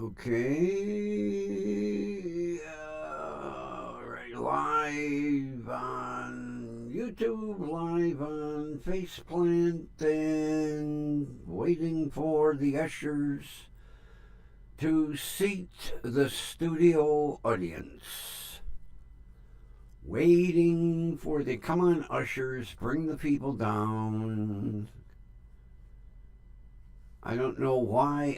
Okay. Right, live on YouTube, live on Faceplant, and waiting for the ushers to seat the studio audience. Waiting for the come on ushers, bring the people down. I don't know why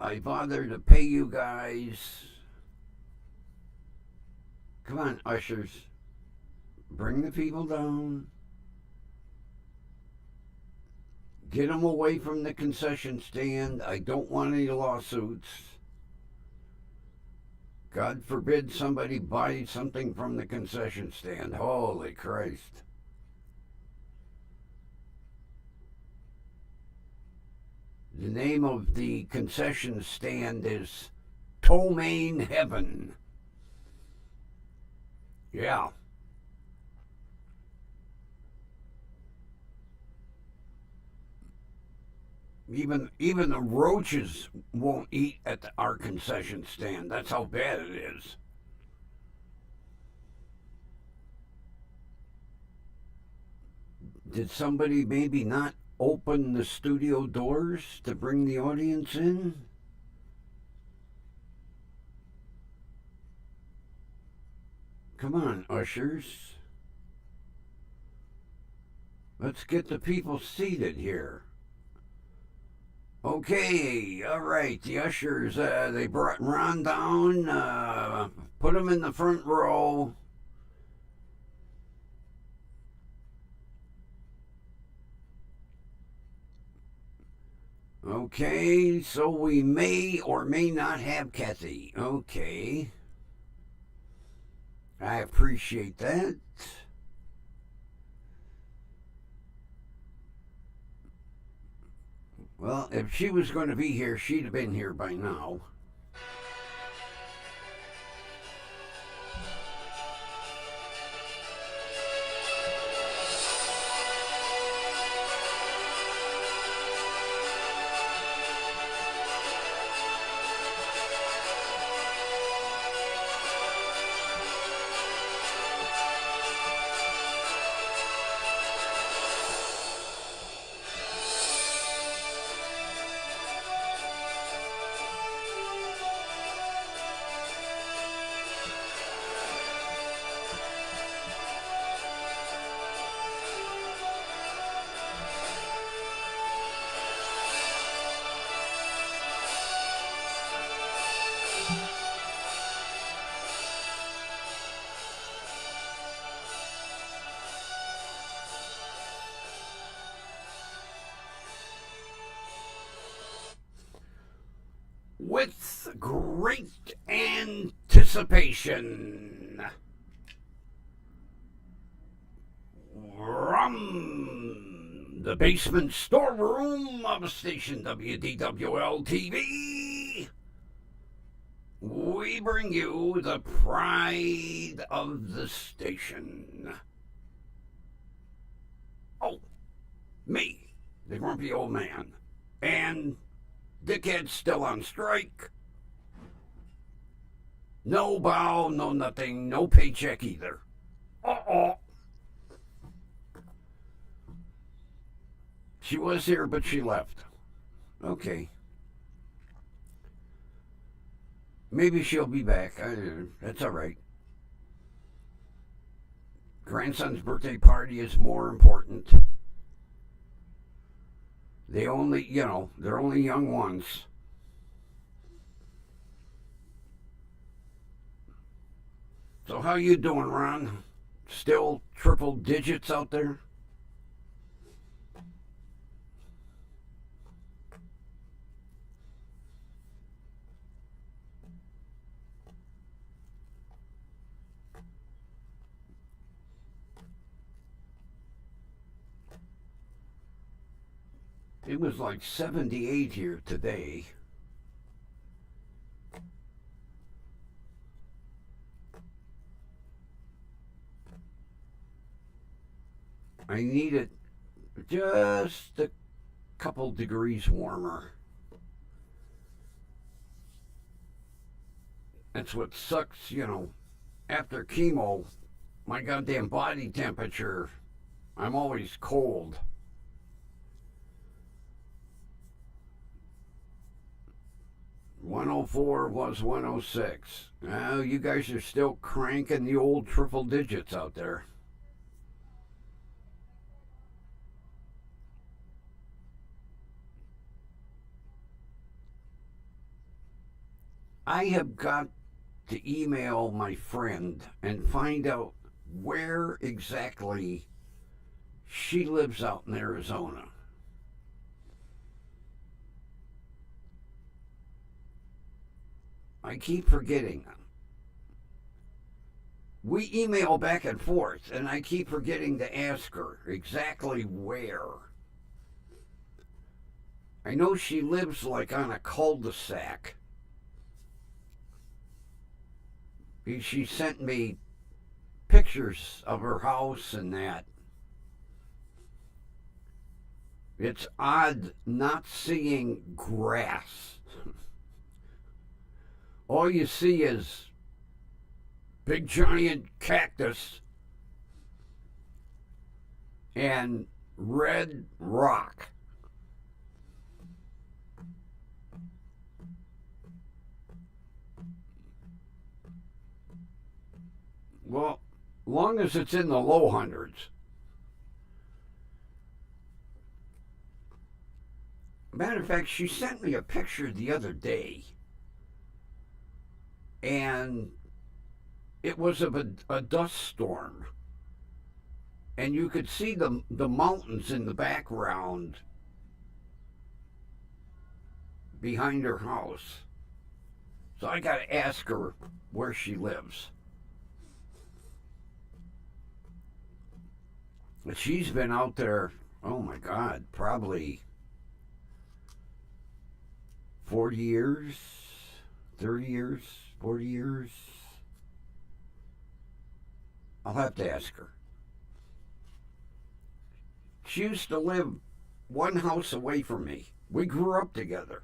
I bother to pay you guys. Come on, ushers. Bring the people down. Get them away from the concession stand. I don't want any lawsuits. God forbid somebody buy something from the concession stand. Holy Christ. The name of the concession stand is Ptomaine Heaven. Yeah. Even the roaches won't eat at our concession stand. That's how bad it is. Did somebody maybe not open the studio doors to bring the audience in? Come on, ushers. Let's get the people seated here. Okay, all right. The ushers, they brought Ron down, put him in the front row. Okay, so we may or may not have Kathy. Okay. I appreciate that. Well, if she was going to be here, she'd have been here by now. With great anticipation, from the basement storeroom of station WDWL TV, we bring you the pride of the station. Oh, me, the grumpy old man, and dickhead's still on strike. No bow, no nothing, no paycheck either. Uh-oh. She was here, but she left. Okay. Maybe she'll be back. That's all right. Grandson's birthday party is more important. They only, they're only young ones. So how you doing, Ron? Still triple digits out there? It was like 78 here today. I need it just a couple degrees warmer. That's what sucks, after chemo, my goddamn body temperature, I'm always cold. .104 was 106. Oh, you guys are still cranking the old triple digits out there. I have got to email my friend and find out where exactly she lives out in Arizona. I keep forgetting. We email back and forth, and I keep forgetting to ask her exactly where. I know she lives like on a cul-de-sac. She sent me pictures of her house and that. It's odd not seeing grass. All you see is big giant cactus and red rock. Well, long as it's in the low hundreds. Matter of fact, she sent me a picture the other day, and it was of a dust storm. And you could see the mountains in the background behind her house. So I got to ask her where she lives. She's been out there, oh my God, probably 40 years, 30 years, 40 years. I'll have to ask her. She used to live one house away from me. We grew up together.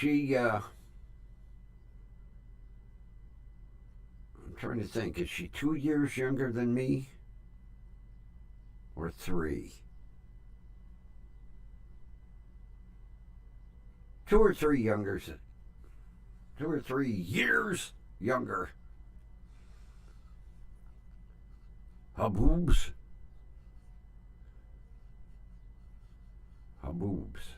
I'm trying to think, is she 2 years younger than me? Or 3? 2 or 3 younger. 2 or 3 years younger. Haboobs. Haboobs.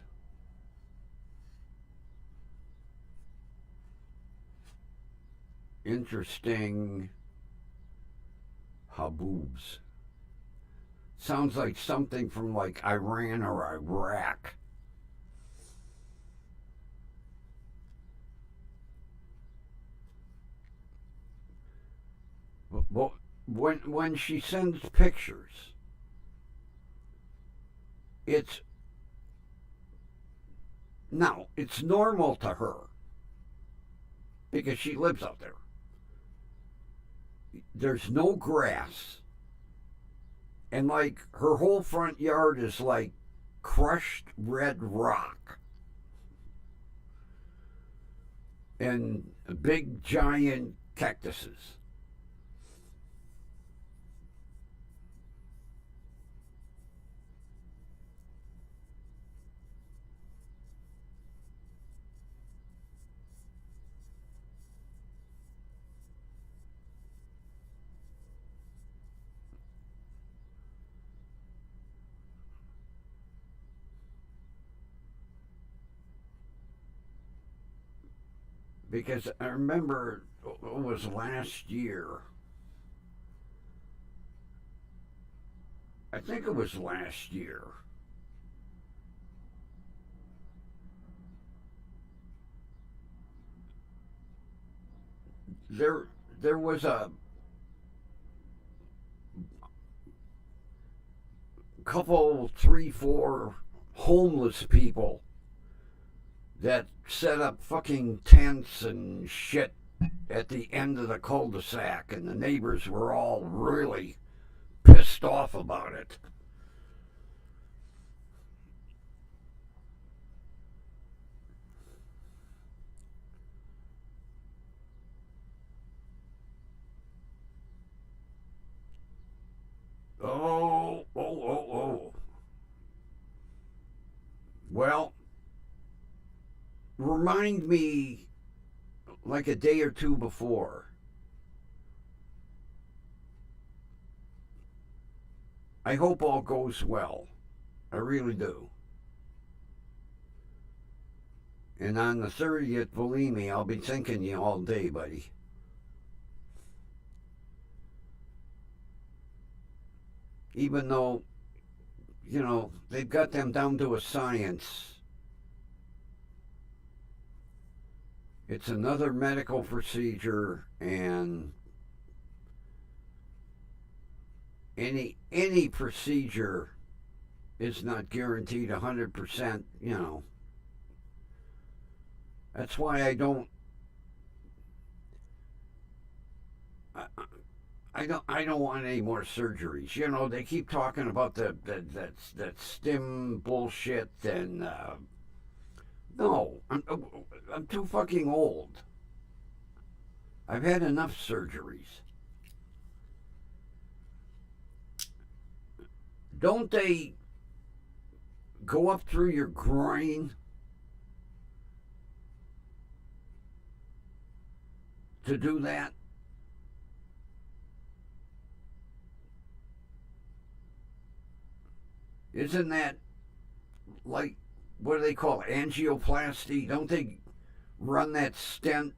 Interesting. Haboobs. Sounds like something from like Iran or Iraq. But when she sends pictures, it's normal to her because she lives out there. There's no grass, and like her whole front yard is like crushed red rock and big giant cactuses. Because I remember it was last year. I think it was last year. There was a couple, 3, 4 homeless people that set up fucking tents and shit at the end of the cul-de-sac, and the neighbors were all really pissed off about it. Well, remind me like a day or two before. I hope all goes well. I really do. And on the 30th, believe me, I'll be thinking you all day, buddy. Even though, they've got them down to a science. It's another medical procedure, and any procedure is not guaranteed 100%, That's why I don't want any more surgeries. They keep talking about that stim bullshit, and no, I'm too fucking old. I've had enough surgeries. Don't they go up through your groin to do that? Isn't that like, what do they call it, angioplasty? Don't they run that stent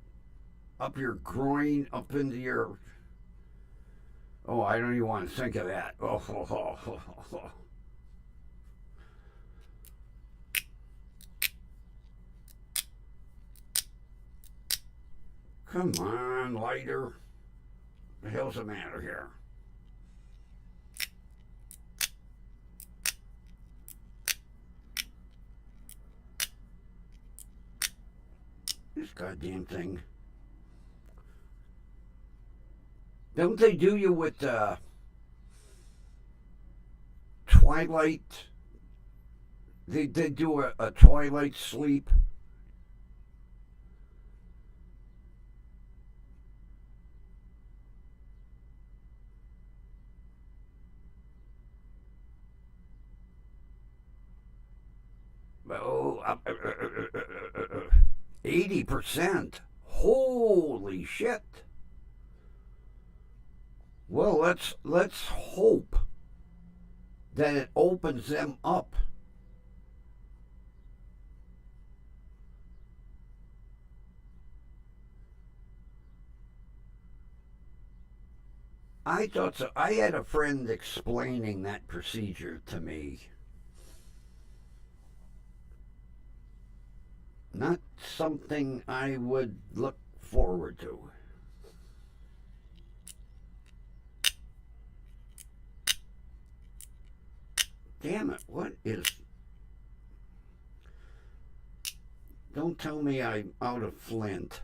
up your groin, up into your... Oh, I don't even want to think of that. Oh. Come on, lighter. What the hell's the matter here? This goddamn thing. Don't they do you with twilight? They do a twilight sleep. Oh, 80%. Holy shit. Well, let's hope that it opens them up. I thought so. I had a friend explaining that procedure to me. Not something I would look forward to. Damn it, what is... Don't tell me I'm out of Flint.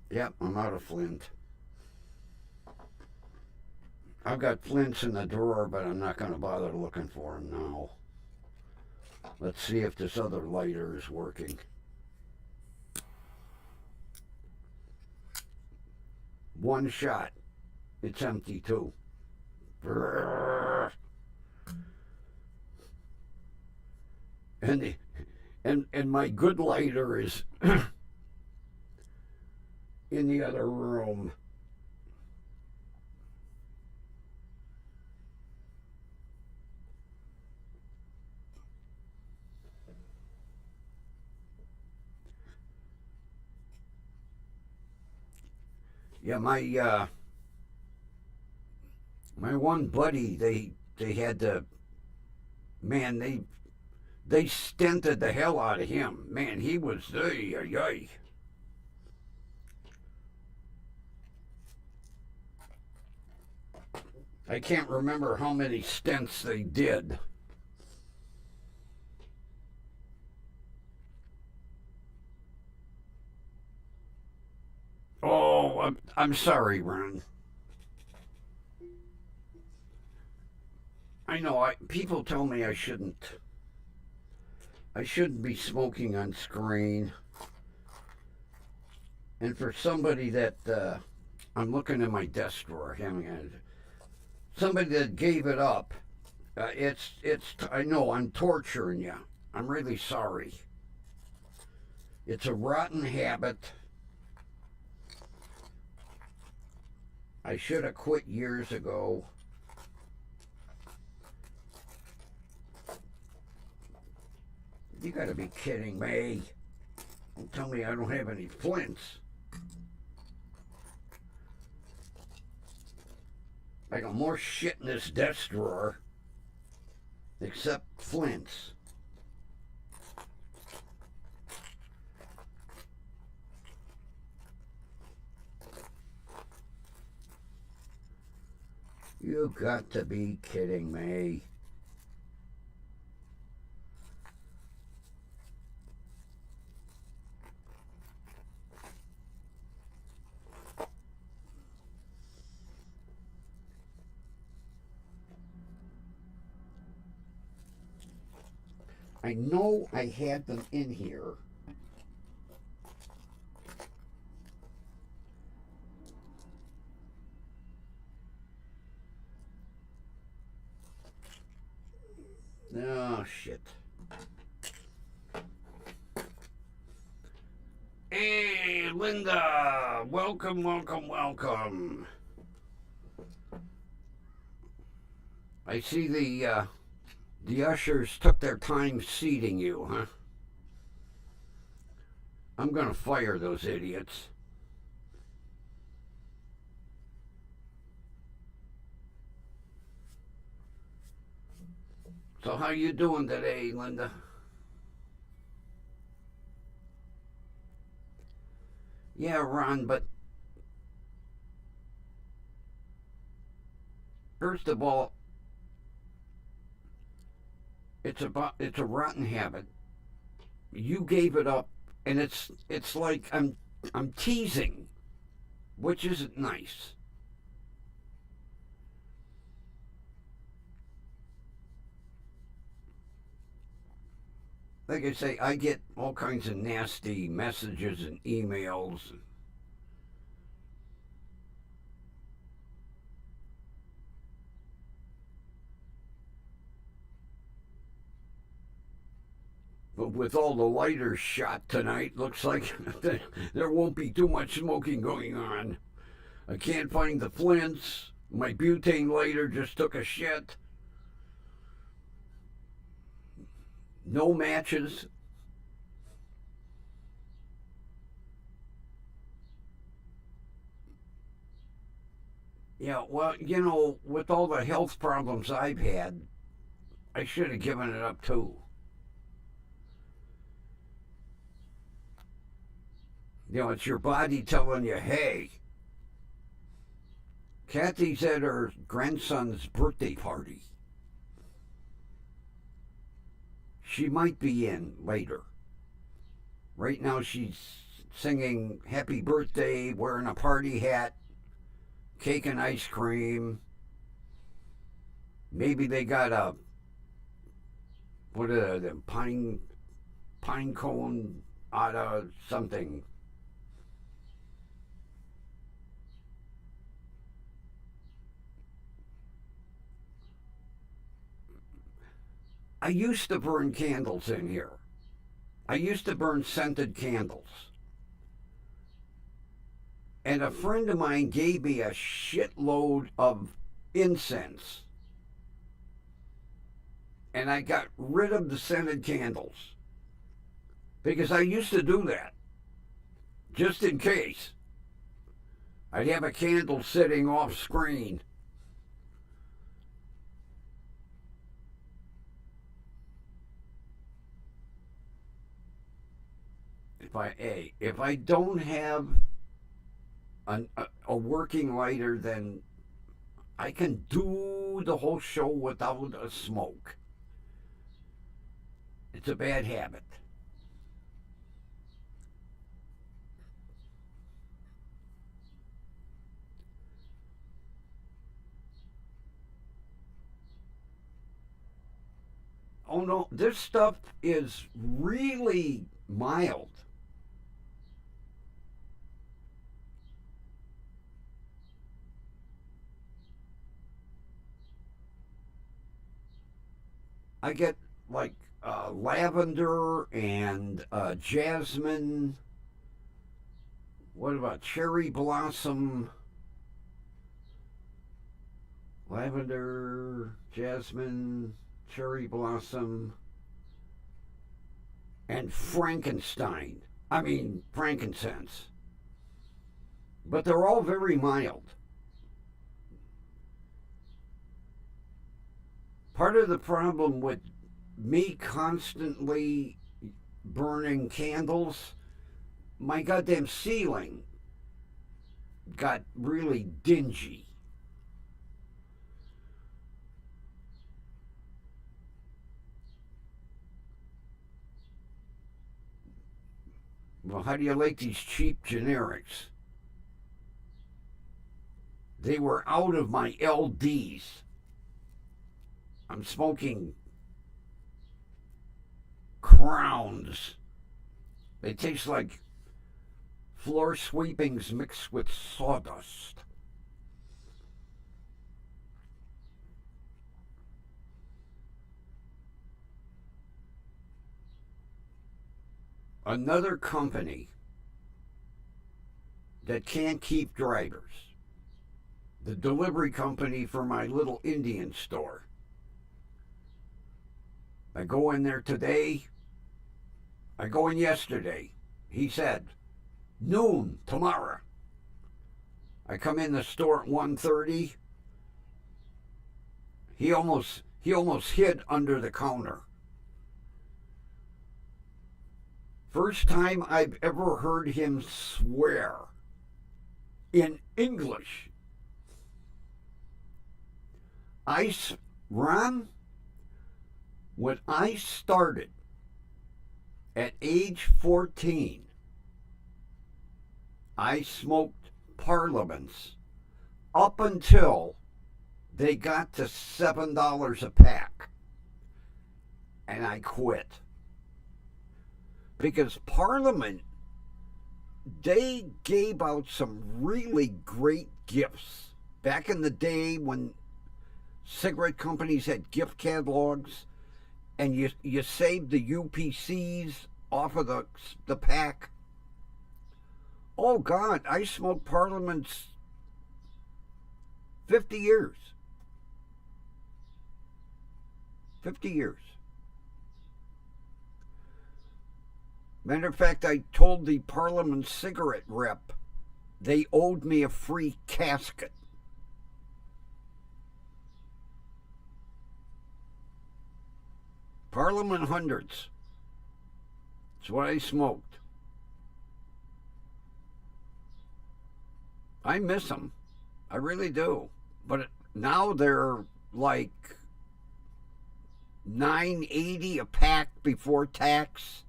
Yep, I'm out of Flint. I've got Flints in the drawer, but I'm not going to bother looking for them now. Let's see if this other lighter is working. One shot. It's empty too. And my good lighter is in the other room. Yeah, my one buddy, they had to, man, they stented the hell out of him. Man, he was, I can't remember how many stents they did. Oh, I'm sorry, Ron. I know, people tell me I shouldn't be smoking on screen. And for somebody that, I'm looking in my desk drawer, somebody that gave it up I know I'm torturing you. I'm really sorry. It's a rotten habit. I should have quit years ago. You gotta be kidding me. Don't tell me I don't have any flints. I got more shit in this desk drawer except flints. You got to be kidding me. I know I had them in here. Oh, shit. Hey, Linda. Welcome, welcome, welcome. I see the ushers took their time seating you, huh? I'm gonna fire those idiots. So how you doing today, Linda? Yeah, Ron, but first of all, it's a rotten habit. You gave it up, and it's like I'm teasing, which isn't nice. Like I say, I get all kinds of nasty messages and emails. But with all the lighters shot tonight, looks like there won't be too much smoking going on. I can't find the flints. My butane lighter just took a shit. No matches. Yeah, well, with all the health problems I've had, I should have given it up too. It's your body telling you, hey, Kathy's at her grandson's birthday party. She might be in later. Right now, she's singing happy birthday, wearing a party hat, cake and ice cream. Maybe they got what are the pine cone out of something. I used to burn candles in here. I used to burn scented candles. And a friend of mine gave me a shitload of incense. And I got rid of the scented candles. Because I used to do that. Just in case. I'd have a candle sitting off screen. If I don't have a working lighter, then I can do the whole show without a smoke. It's a bad habit. Oh no, this stuff is really mild. I get like lavender and jasmine. What about cherry blossom? Lavender, jasmine, cherry blossom, and Frankenstein. I mean, frankincense. But they're all very mild. Part of the problem with me constantly burning candles, my goddamn ceiling got really dingy. Well, how do you like these cheap generics? They were out of my LDs. I'm smoking Crowns. They taste like floor sweepings mixed with sawdust. Another company that can't keep drivers. The delivery company for my little Indian store. I go in there today. I go in yesterday. He said, noon tomorrow. I come in the store at 1:30. He almost hid under the counter. First time I've ever heard him swear in English. Ron, when I started at age 14, I smoked Parliaments up until they got to $7 a pack. And I quit. Because Parliament, they gave out some really great gifts. Back in the day when cigarette companies had gift catalogs and you saved the UPCs off of the pack. Oh, God, I smoked Parliaments 50 years. 50 years. Matter of fact, I told the Parliament cigarette rep they owed me a free casket. Parliament hundreds. That's what I smoked. I miss them. I really do. But now they're like $9.80 a pack before tax.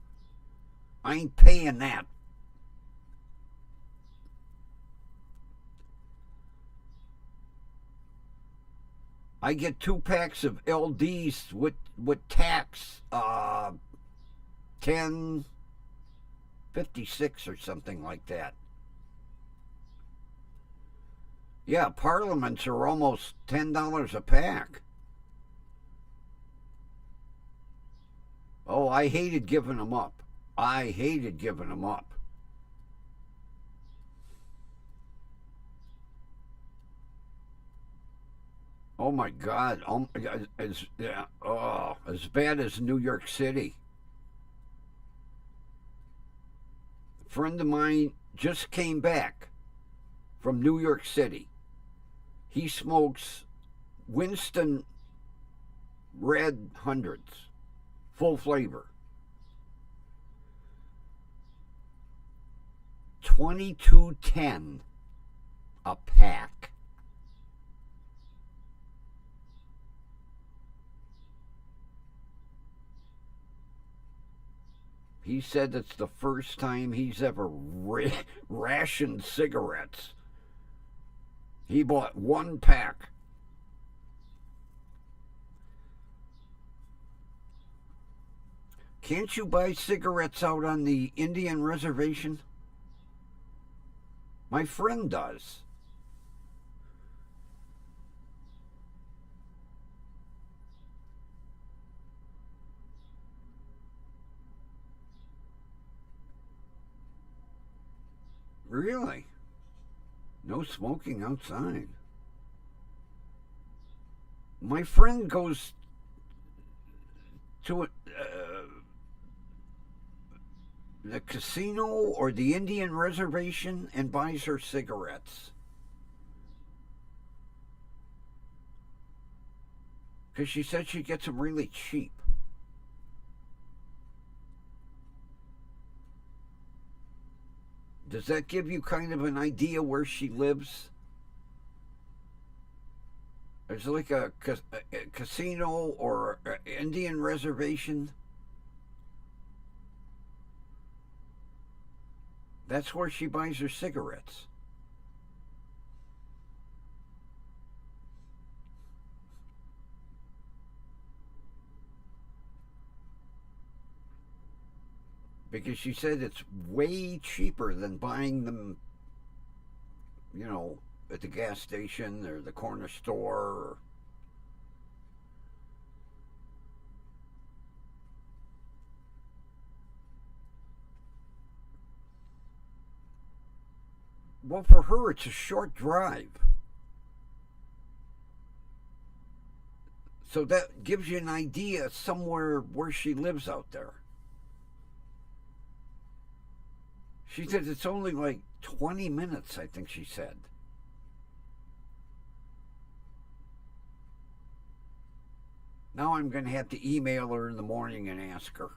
I ain't paying that. I get 2 packs of LDs with tax, $10.56 or something like that. Yeah, Parliaments are almost $10 a pack. Oh, I hated giving them up. I hated giving them up. Oh my God! As bad as New York City. A friend of mine just came back from New York City. He smokes Winston Red Hundreds, full flavor. 22.10 a pack. He said it's the first time he's ever rationed cigarettes. He bought 1 pack. Can't you buy cigarettes out on the Indian reservation? My friend does. Really? No smoking outside. My friend goes to the casino or the Indian reservation and buys her cigarettes. Because she said she gets them really cheap. Does that give you kind of an idea where she lives? There's like a casino or an Indian reservation. That's where she buys her cigarettes. Because she said it's way cheaper than buying them, at the gas station or the corner store. Well, for her, it's a short drive. So that gives you an idea somewhere where she lives out there. She said it's only like 20 minutes, I think she said. Now I'm going to have to email her in the morning and ask her.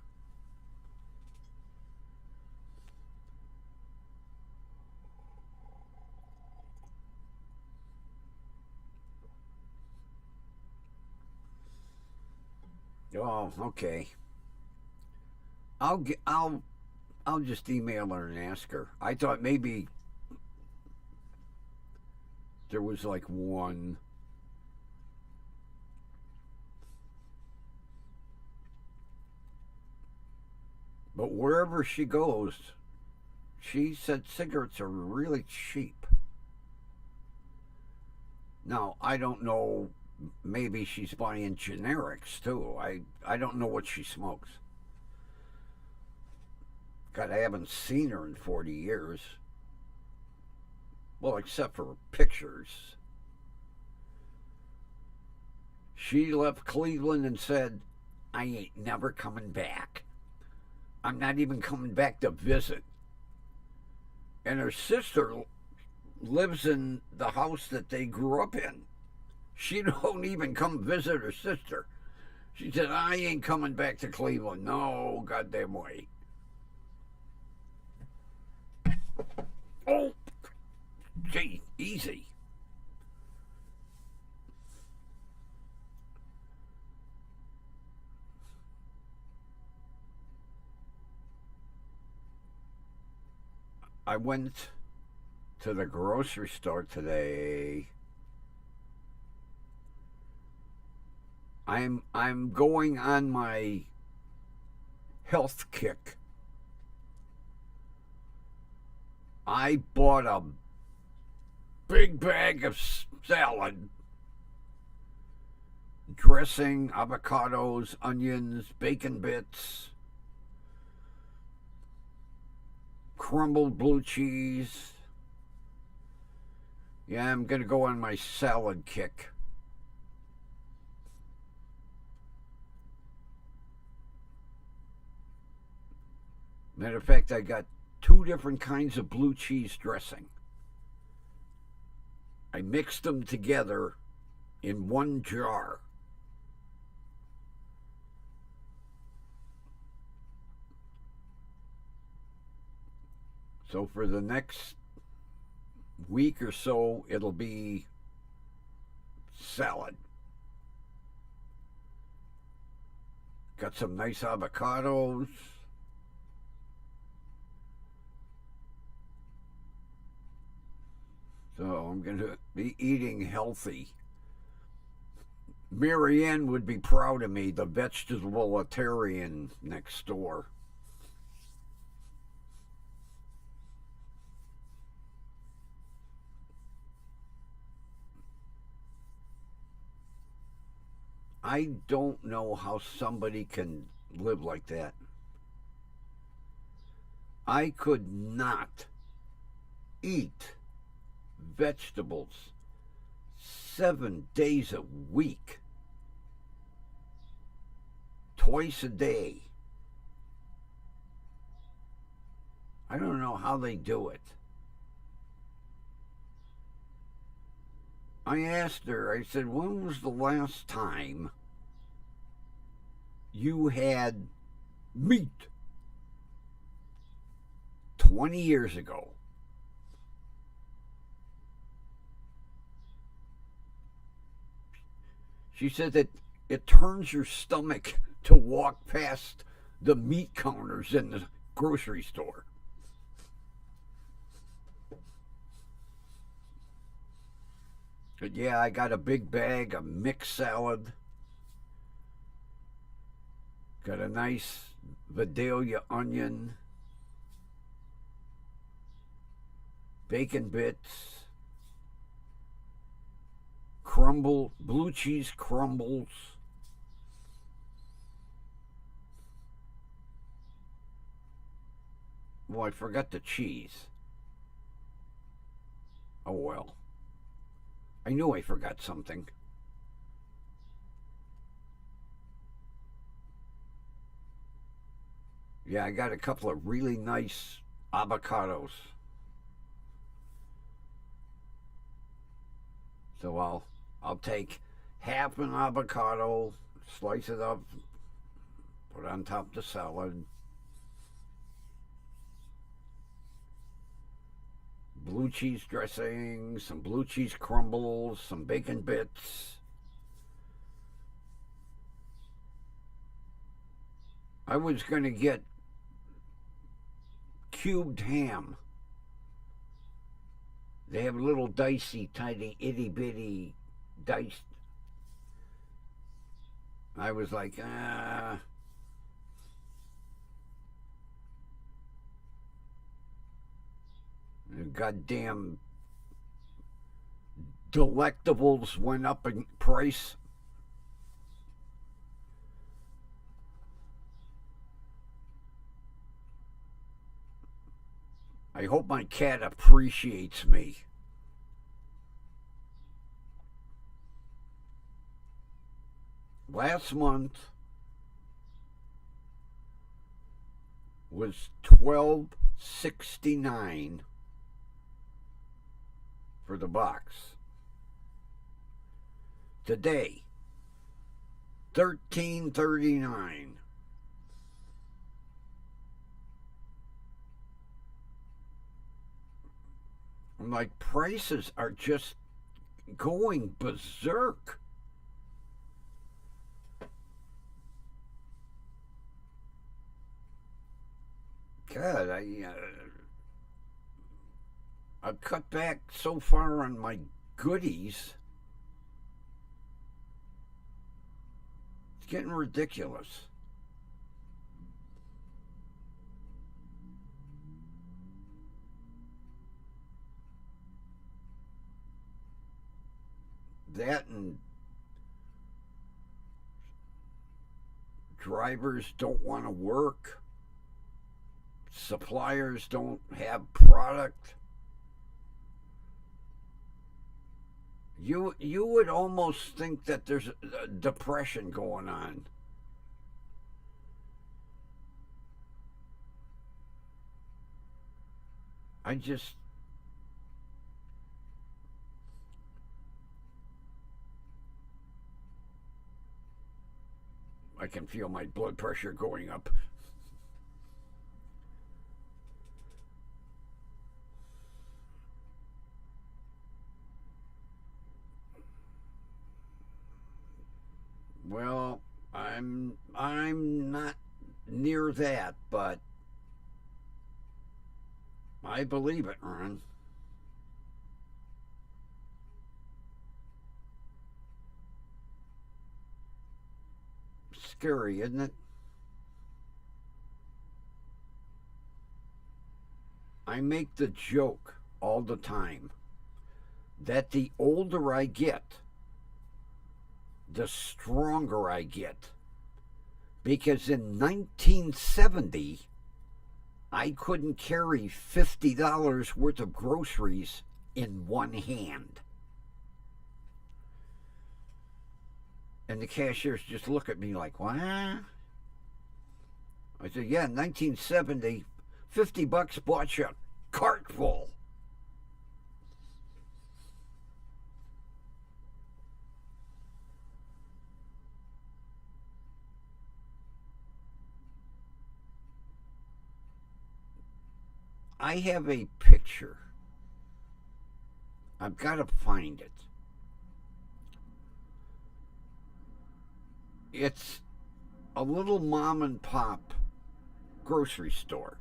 Oh, okay. I'll just email her and ask her. I thought maybe there was like one. But wherever she goes, she said cigarettes are really cheap. Now, I don't know, maybe she's buying generics too. I don't know what she smokes. God, I haven't seen her in 40 years. Well, except for pictures. She left Cleveland and said, I ain't never coming back. I'm not even coming back to visit. And her sister lives in the house that they grew up in. She don't even come visit her sister. She said, I ain't coming back to Cleveland. No goddamn way. Oh, gee, easy. I went to the grocery store today. I'm going on my health kick. I bought a big bag of salad, dressing, avocados, onions, bacon bits, crumbled blue cheese. Yeah, I'm going to go on my salad kick. Matter of fact, I got 2 different kinds of blue cheese dressing. I mixed them together in one jar. So for the next week or so, it'll be salad. Got some nice avocados. So I'm going to be eating healthy. Marianne would be proud of me, the vegetabilitarian next door. I don't know how somebody can live like that. I could not eat vegetables 7 days a week, twice a day. I don't know how they do it. I asked her, I said, when was the last time you had meat? 20 years ago. She said that it turns your stomach to walk past the meat counters in the grocery store. But yeah, I got a big bag of mixed salad. Got a nice Vidalia onion. Bacon bits. Blue cheese crumbles. Well, I forgot the cheese. Oh well. I knew I forgot something. Yeah, I got a couple of really nice avocados. So I'll take half an avocado, slice it up, put it on top of the salad. Blue cheese dressing, some blue cheese crumbles, some bacon bits. I was going to get cubed ham. They have little dicey, tiny, itty bitty diced. I was like, goddamn delectables went up in price. I hope my cat appreciates me. Last month was $12.69 for the box. Today, $13.39. I'm like, prices are just going berserk. God, I've cut back so far on my goodies. It's getting ridiculous. That and drivers don't want to work. Suppliers don't have product. You would almost think that there's a depression going on. I can feel my blood pressure going up. Well, I'm not near that, but I believe it, Ron. Scary, isn't it? I make the joke all the time that the older I get, the stronger I get. Because in 1970, I couldn't carry $50 worth of groceries in one hand. And the cashiers just look at me like, what? I said, yeah, 1970, $50 bought you a cart full. I have a picture. I've got to find it. It's a little mom and pop grocery store.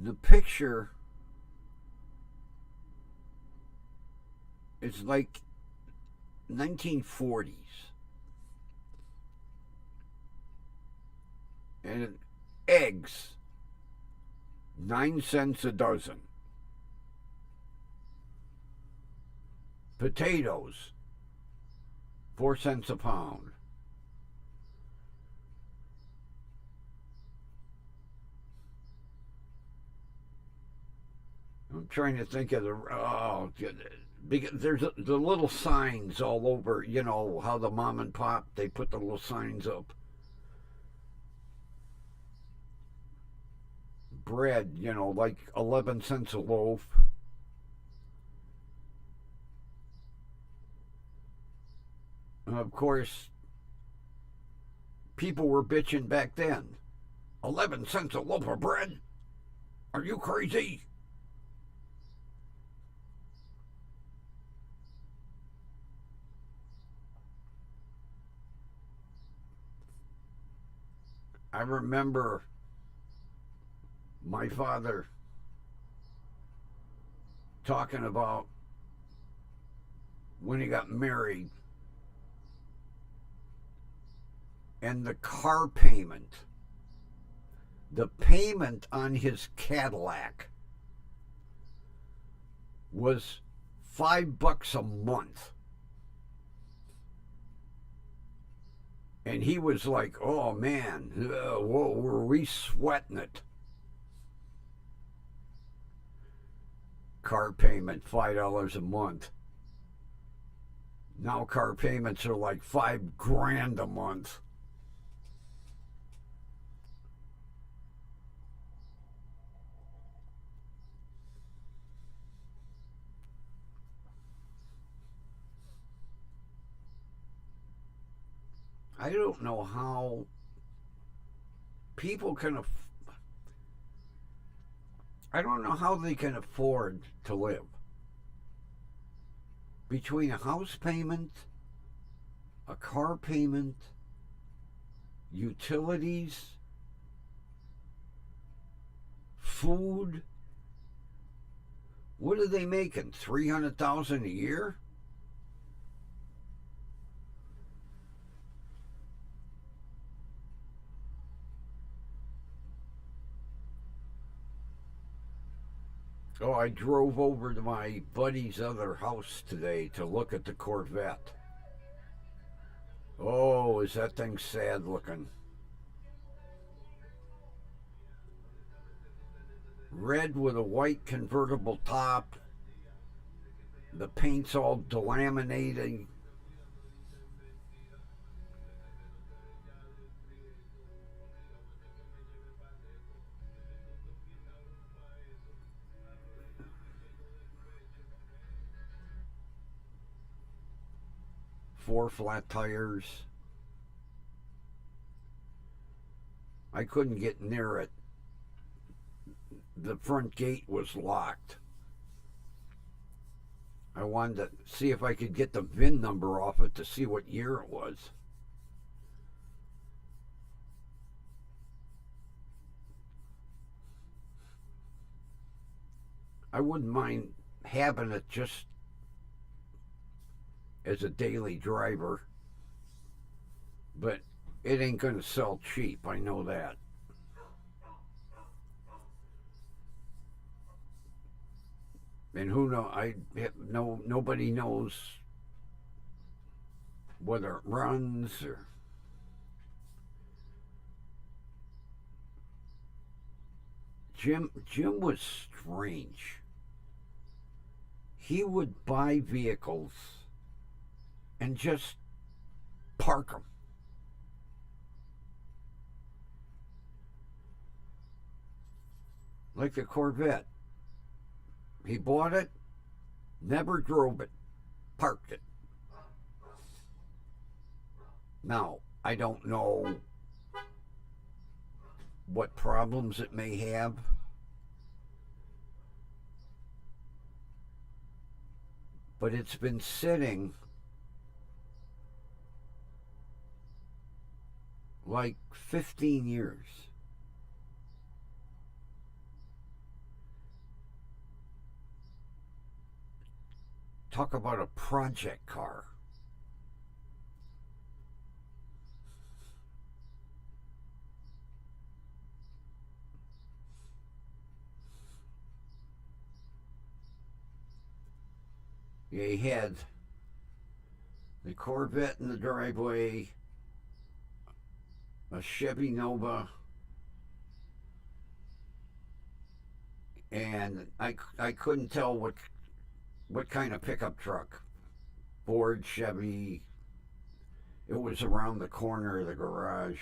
The picture is like 1940s. And eggs, 9 cents a dozen. Potatoes, 4 cents a pound. I'm trying to think of because there's the little signs all over, you know, how the mom and pop, they put the little signs up. Bread, you know, like 11 cents a loaf. Of course, people were bitching back then. 11 cents a loaf of bread? Are you crazy? I remember my father talking about when he got married and the car payment. The payment on his Cadillac was $5 a month. And he was like, oh man, whoa, were we sweating it? Car payment, $5 a month. Now car payments are like $5,000 a month. I don't know how people can I don't know how they can afford to live. Between a house payment, a car payment, utilities, food. What are they making? $300,000 a year? Oh, I drove over to my buddy's other house today to look at the Corvette. Oh, is that thing sad looking? Red with a white convertible top. The paint's all delaminating. Four flat tires. I couldn't get near it. The front gate was locked. I wanted to see if I could get the VIN number off it to see what year it was. I wouldn't mind having it just as a daily driver, but it ain't going to sell cheap. I know that. And who knows? Nobody knows whether it runs or. Jim was strange. He would buy vehicles and just park them. Like the Corvette. He bought it, never drove it, parked it. Now, I don't know what problems it may have, but it's been sitting like 15 years. Talk about a project car. He had the Corvette in the driveway, a Chevy Nova, and I couldn't tell what kind of pickup truck. Ford, Chevy. It was around the corner of the garage.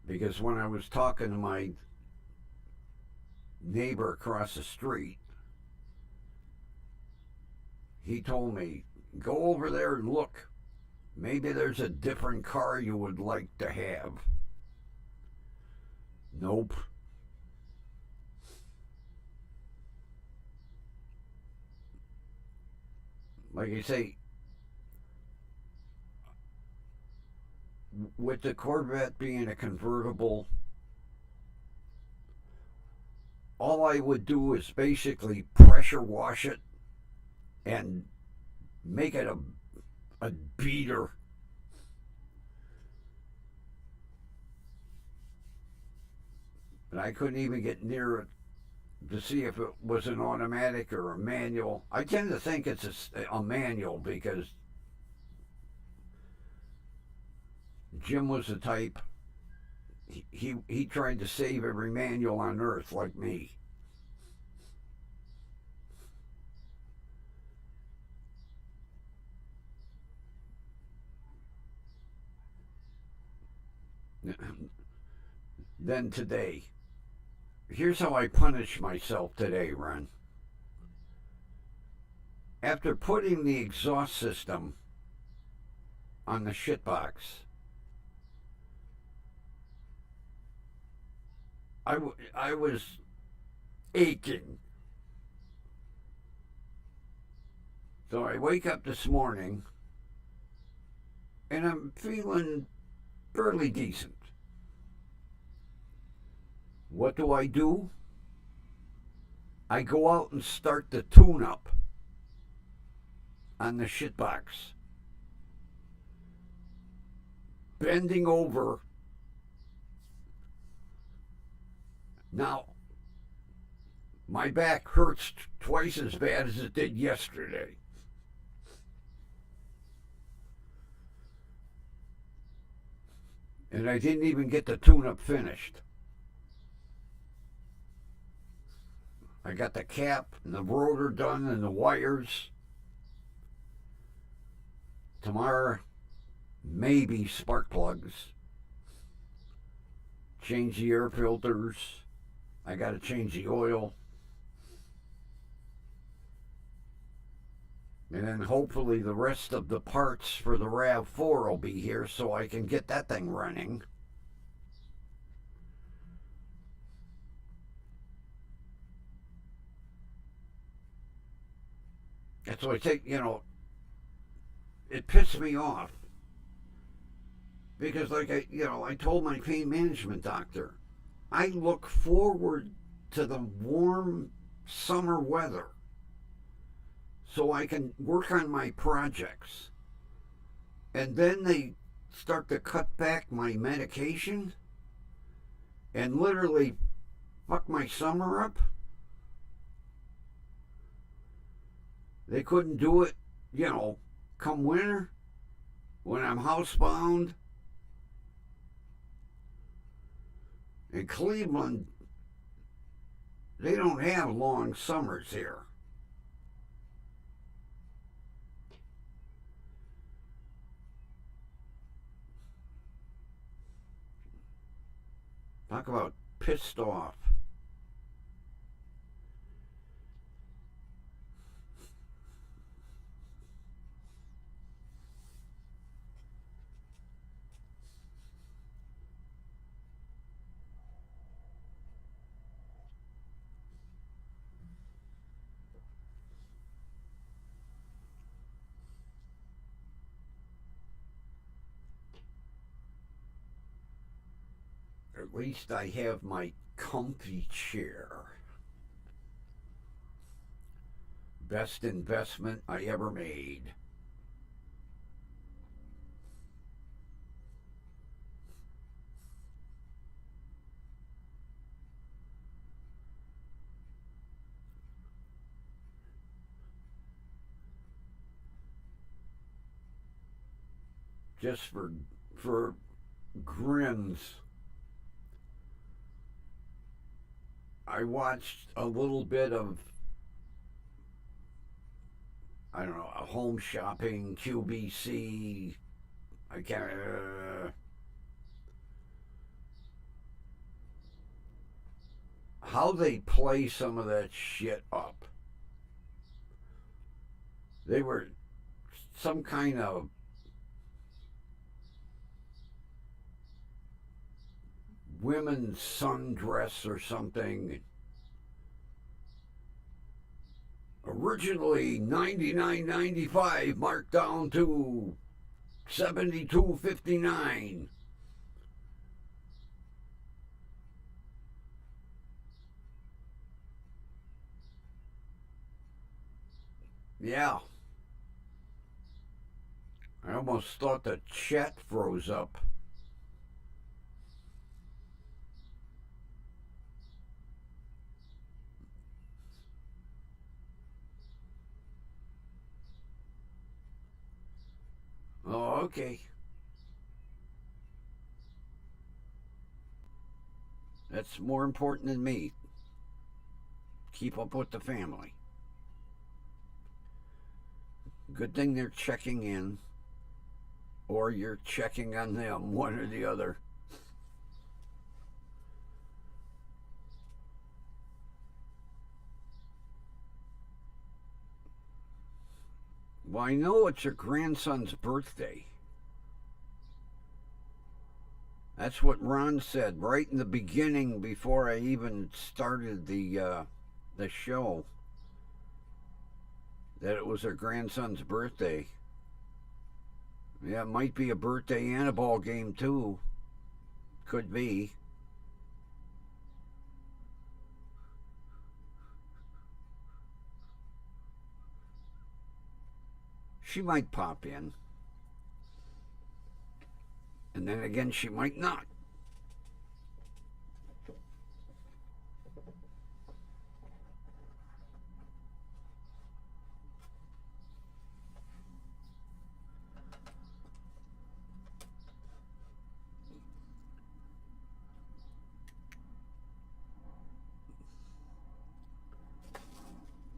Because when I was talking to my neighbor across the street, he told me, go over there and look. Maybe there's a different car you would like to have. Nope. Like I say, with the Corvette being a convertible, all I would do is basically pressure wash it and make it a beater. But I couldn't even get near it to see if it was an automatic or a manual. I tend to think it's a manual because Jim was the type, he tried to save every manual on earth like me. Then today, here's how I punish myself today, Ron. After putting the exhaust system on the shitbox, I was aching. So I wake up this morning and I'm feeling fairly decent. What do? I go out and start the tune-up on the shitbox. Bending over. Now, my back hurts twice as bad as it did yesterday. And I didn't even get the tune-up finished. I got the cap and the rotor done and the wires. Tomorrow, maybe spark plugs. Change the air filters. I got to change the oil. And then hopefully the rest of the parts for the RAV4 will be here so I can get that thing running. And so I take, it pissed me off. Because I told my pain management doctor, I look forward to the warm summer weather so I can work on my projects. And then they start to cut back my medication and literally fuck my summer up. They couldn't do it, come winter when I'm housebound In Cleveland, they don't have long summers here. Talk about pissed off. At least I have my comfy chair. Best investment I ever made. Just for grins, I watched a little bit of, I don't know, a home shopping QBC. I can't. How they play some of that shit up. They were some kind of women's sundress or something. Originally $99.95, marked down to $72.59. Yeah. I almost thought the chat froze up. Oh, okay. That's more important than me. Keep up with the family. Good thing they're checking in, or you're checking on them, one or the other. Well, I know it's your grandson's birthday. That's what Ron said right in the beginning before I even started the show. That it was her grandson's birthday. Yeah, it might be a birthday and a ball game too. Could be. She might pop in. And then again, she might not.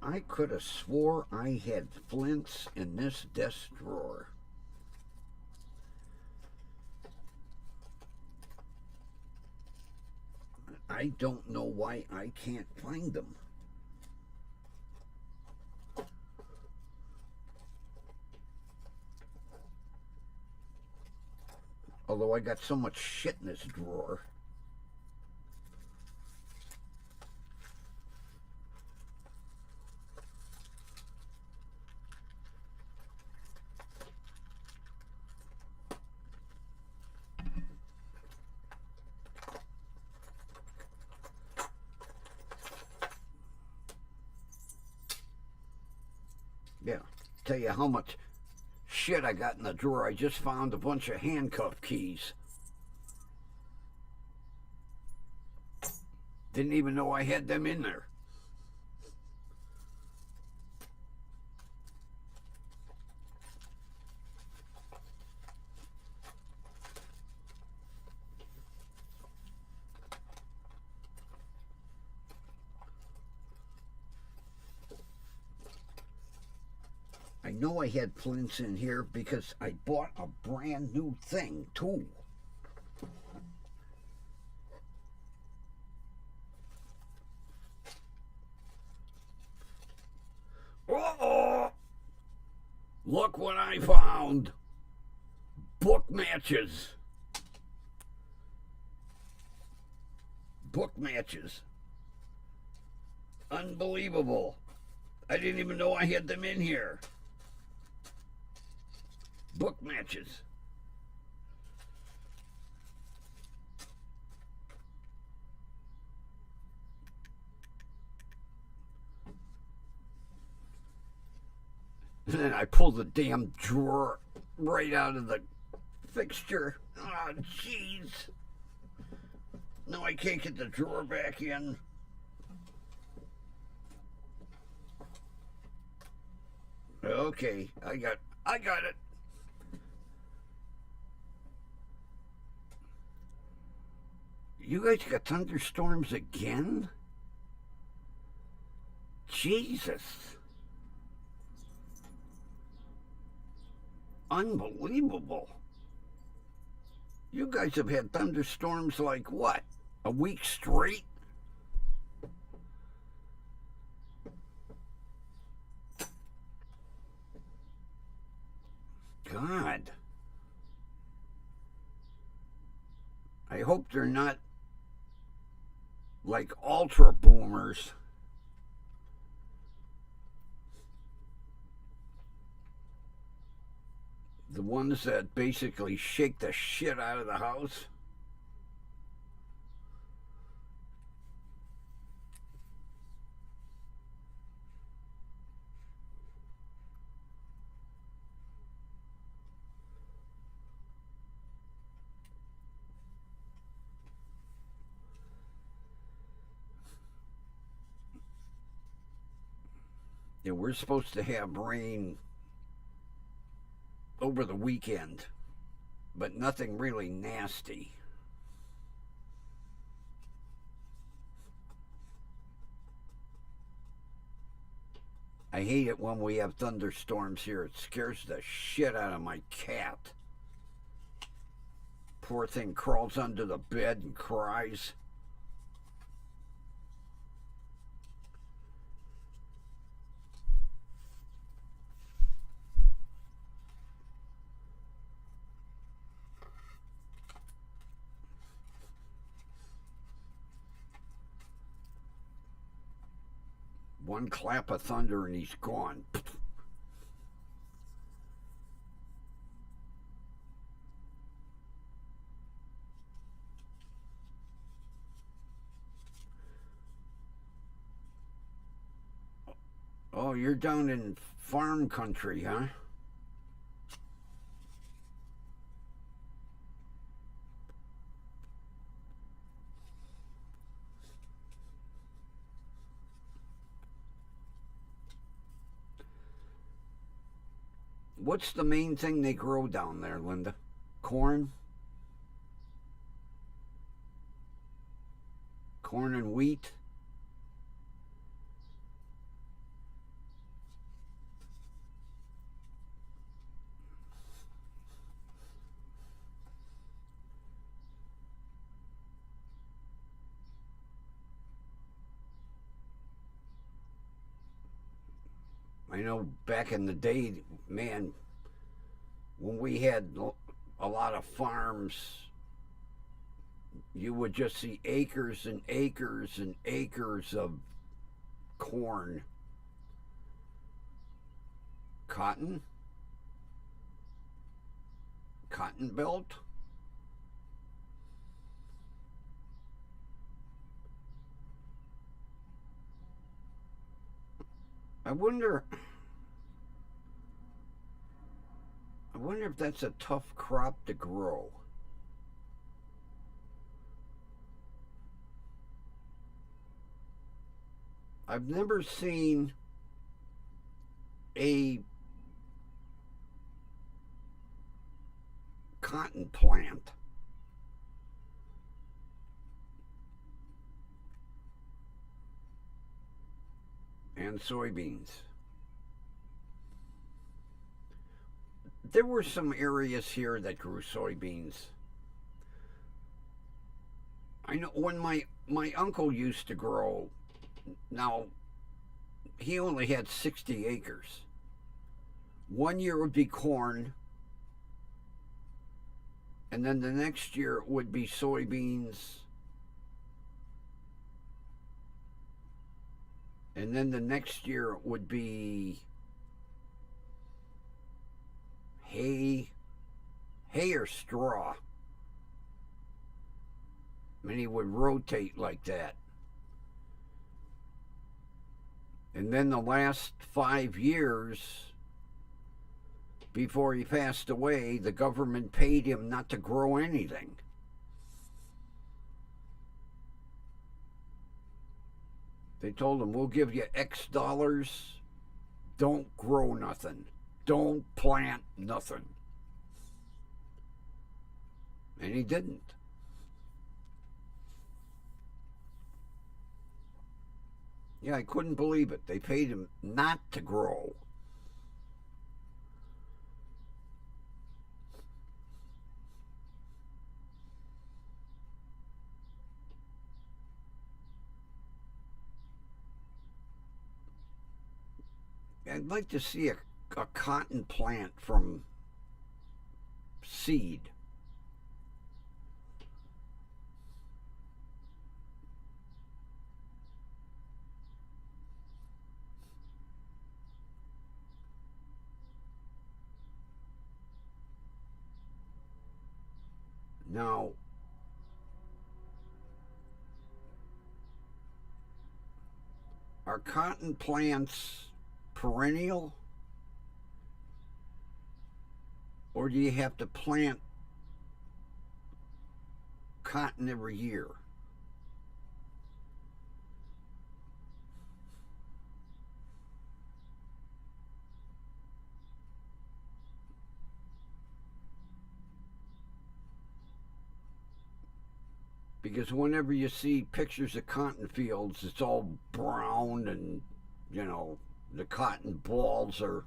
I could have swore I had flints in this desk drawer. I don't know why I can't find them. Although I got so much shit in this drawer. Yeah, tell you how much shit I got in the drawer. I just found a bunch of handcuff keys. Didn't even know I had them in there. know I had plinths in here because I bought a brand new thing, too. Uh-oh! Look what I found! Book matches. Book matches. Unbelievable. I didn't even know I had them in here. Book matches. And then I pulled the damn drawer right out of the fixture. Oh, jeez. Now I can't get the drawer back in. Okay, I got it. You guys got thunderstorms again? Jesus. Unbelievable. You guys have had thunderstorms like what? A week straight? God. I hope they're not like ultra boomers. The ones that basically shake the shit out of the house. Yeah, we're supposed to have rain over the weekend, but nothing really nasty. I hate it when we have thunderstorms here. It scares the shit out of my cat. Poor thing crawls under the bed and cries. One clap of thunder and he's gone. Oh, you're down in farm country, huh? What's the main thing they grow down there, Linda? Corn? Corn and wheat? I know back in the day, man, when we had a lot of farms, you would just see acres and acres and acres of corn. Cotton? Cotton belt? I wonder if that's a tough crop to grow. I've never seen a cotton plant. And soybeans. there were some areas here that grew soybeans. I know when my uncle used to grow. Now he only had 60 acres. One year would be corn, and then the next year would be soybeans, and then the next year would be hay or straw. I mean, he would rotate like that. And then the last 5 years before he passed away, the government paid him not to grow anything. They told him, we'll give you X dollars, don't grow nothing. Don't plant nothing. And he didn't. Yeah, I couldn't believe it. They paid him not to grow. I'd like to see a cotton plant from seed. Now, are cotton plants perennial? Or do you have to plant cotton every year? Because whenever you see pictures of cotton fields, it's all brown and, you know, the cotton balls are.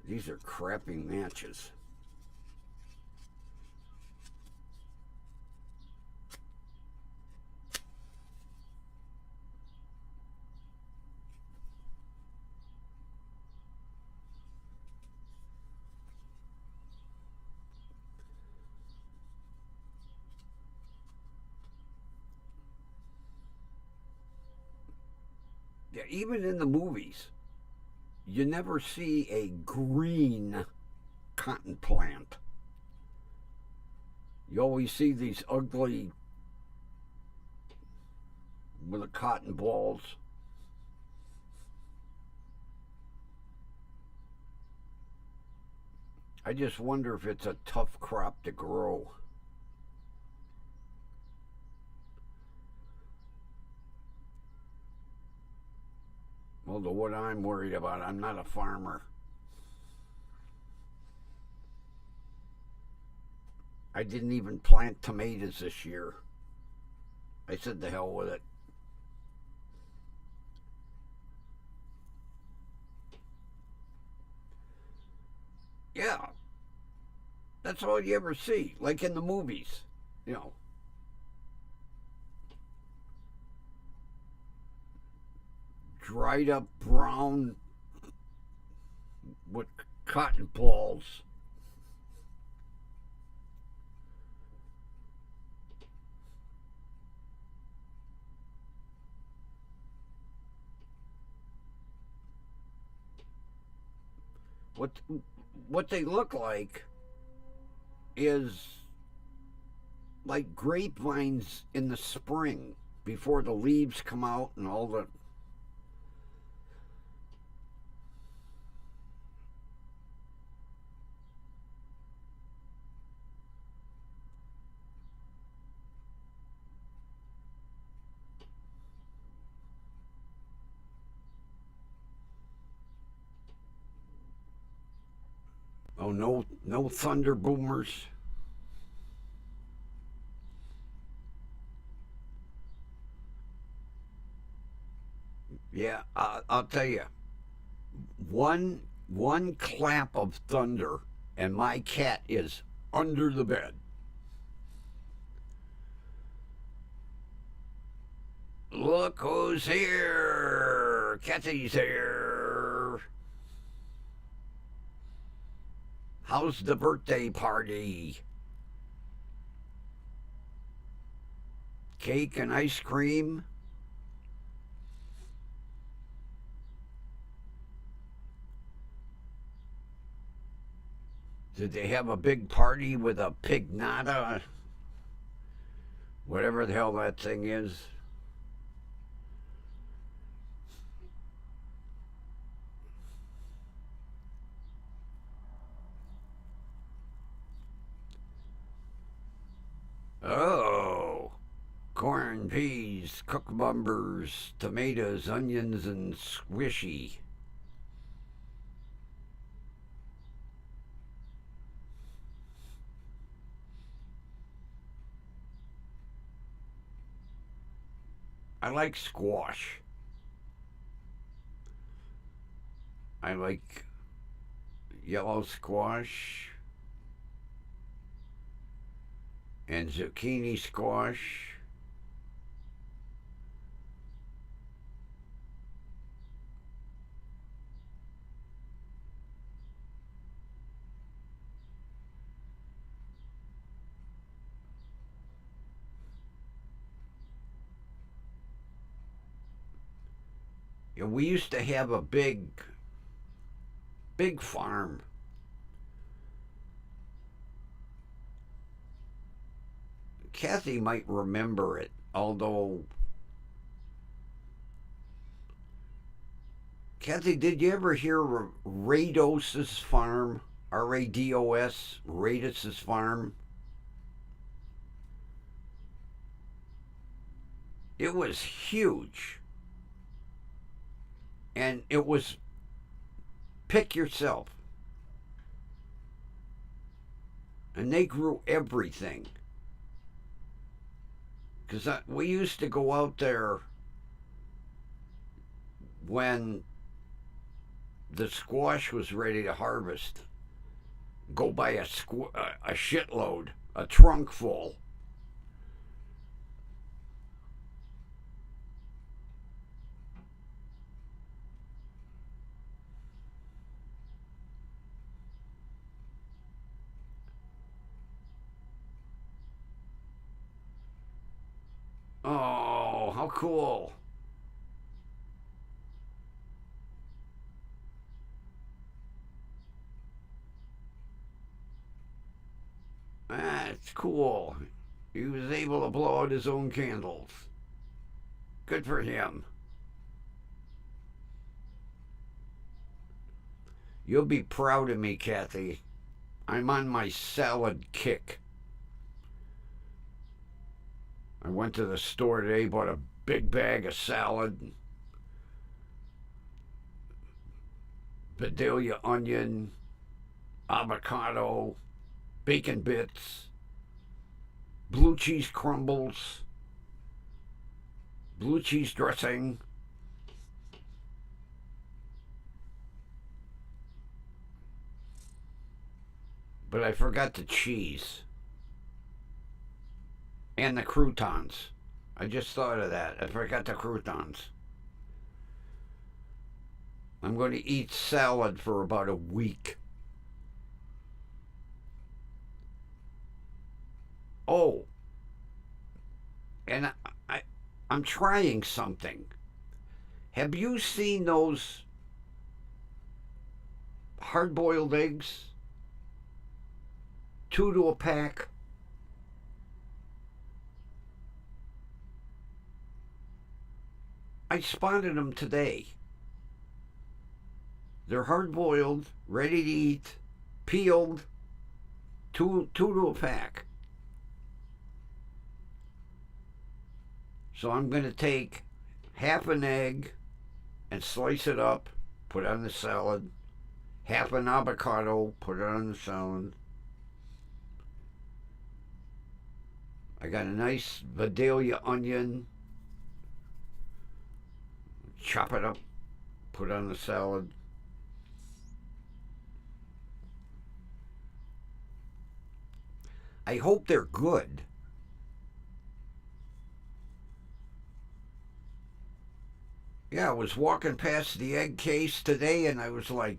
These are crappy matches. Yeah, even in the movies, you never see a green cotton plant. You always see these ugly with the cotton balls. I just wonder if it's a tough crop to grow. Although what I'm worried about, I'm not a farmer. I didn't even plant tomatoes this year. I said the hell with it. Yeah, that's all you ever see, like in the movies, you know. Dried up brown with cotton balls. What they look like is like grapevines in the spring before the leaves come out and all the. Oh, no thunder boomers. Yeah, I'll tell you, one clap of thunder, and my cat is under the bed. Look who's here! Kathy's here. How's the birthday party? Cake and ice cream? Did they have a big party with a pignata? Whatever the hell that thing is. Oh, corn, peas, cucumbers, tomatoes, onions, and squishy. I like squash. I like yellow squash and zucchini squash. And we used to have a big farm. Kathy might remember it, although. Kathy, did you ever hear of Rados's farm? R-A-D-O-S, Rados's farm? It was huge. And it was pick yourself. And they grew everything. Because we used to go out there when the squash was ready to harvest, go buy a shitload, a trunk full. Oh, how cool. That's cool. He was able to blow out his own candles. Good for him. You'll be proud of me, Kathy. I'm on my salad kick. I went to the store today, bought a big bag of salad, Bedelia onion, avocado, bacon bits, blue cheese crumbles, blue cheese dressing. But I forgot the cheese. And the croutons. I just thought of that. I forgot the croutons. I'm going to eat salad for about a week. Oh, and I'm trying something. Have you seen those hard-boiled eggs? 2 to a pack. I spotted them today. They're hard boiled, ready to eat, peeled, two to a pack. So I'm going to take half an egg and slice it up, put on the salad, half an avocado, put it on the salad. I got a nice Vidalia onion, chop it up, put it on the salad. I hope they're good. Yeah, I was walking past the egg case today and I was like,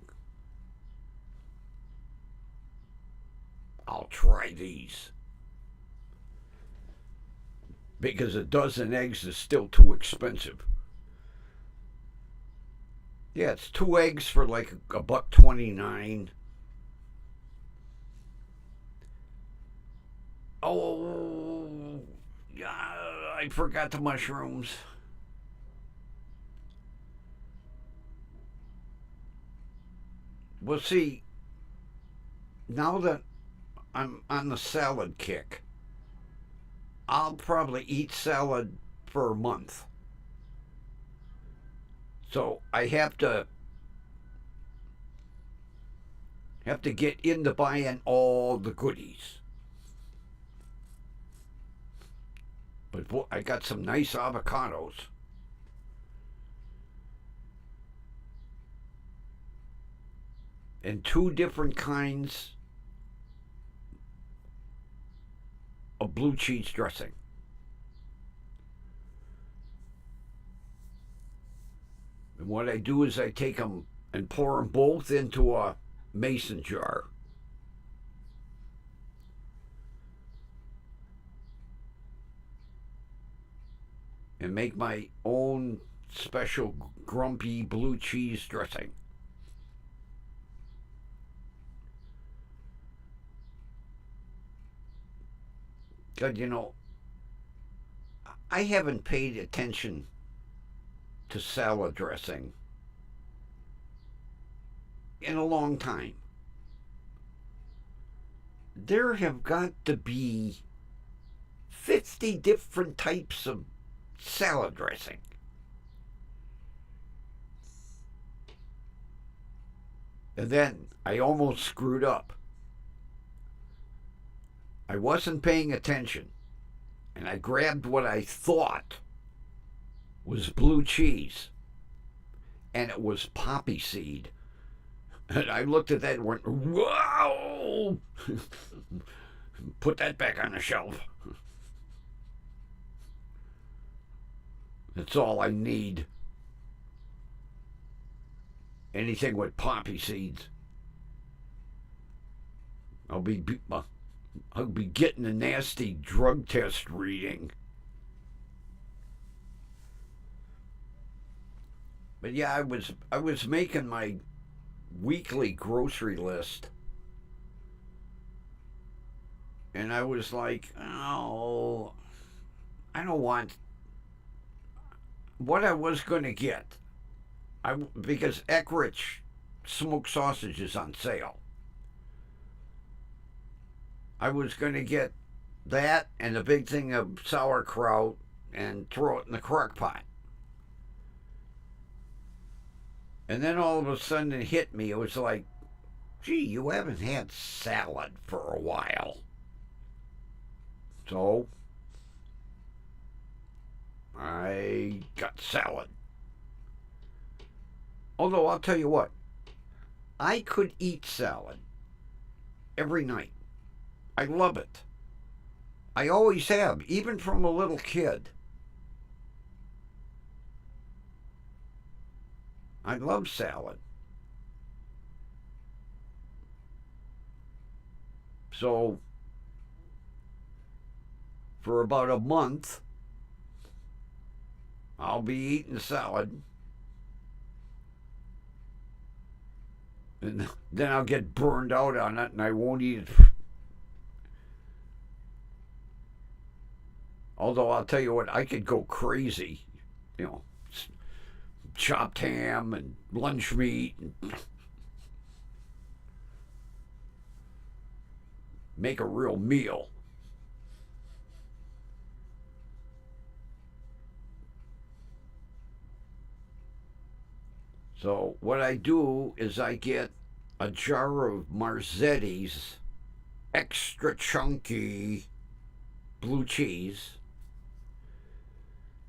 I'll try these. Because a dozen eggs is still too expensive. Yeah, it's 2 eggs for like $1.29. Oh, yeah, I forgot the mushrooms. Well, see, now that I'm on the salad kick, I'll probably eat salad for a month. So I have to get into buying all the goodies. But boy, I got some nice avocados. And 2 different kinds of blue cheese dressing. And what I do is I take them and pour them both into a mason jar. And make my own special grumpy blue cheese dressing. God, I haven't paid attention to salad dressing in a long time. There have got to be 50 different types of salad dressing. And then I almost screwed up. I wasn't paying attention, and I grabbed what I thought was blue cheese, and it was poppy seed. And I looked at that and went, whoa! Put that back on the shelf. That's all I need. Anything with poppy seeds. I'll be getting a nasty drug test reading. But yeah, I was making my weekly grocery list. And I was like, oh, I don't want what I was going to get. Because Eckrich smoked sausage is on sale. I was going to get that and a big thing of sauerkraut and throw it in the crock pot. And then all of a sudden it hit me. It was like, gee, you haven't had salad for a while. So I got salad. Although I'll tell you what, I could eat salad every night. I love it. I always have, even from a little kid. I love salad. So, for about a month, I'll be eating salad. And then I'll get burned out on it and I won't eat it. Although I'll tell you what, I could go crazy. Chopped ham and lunch meat and make a real meal. So what I do is I get a jar of Marzetti's extra chunky blue cheese,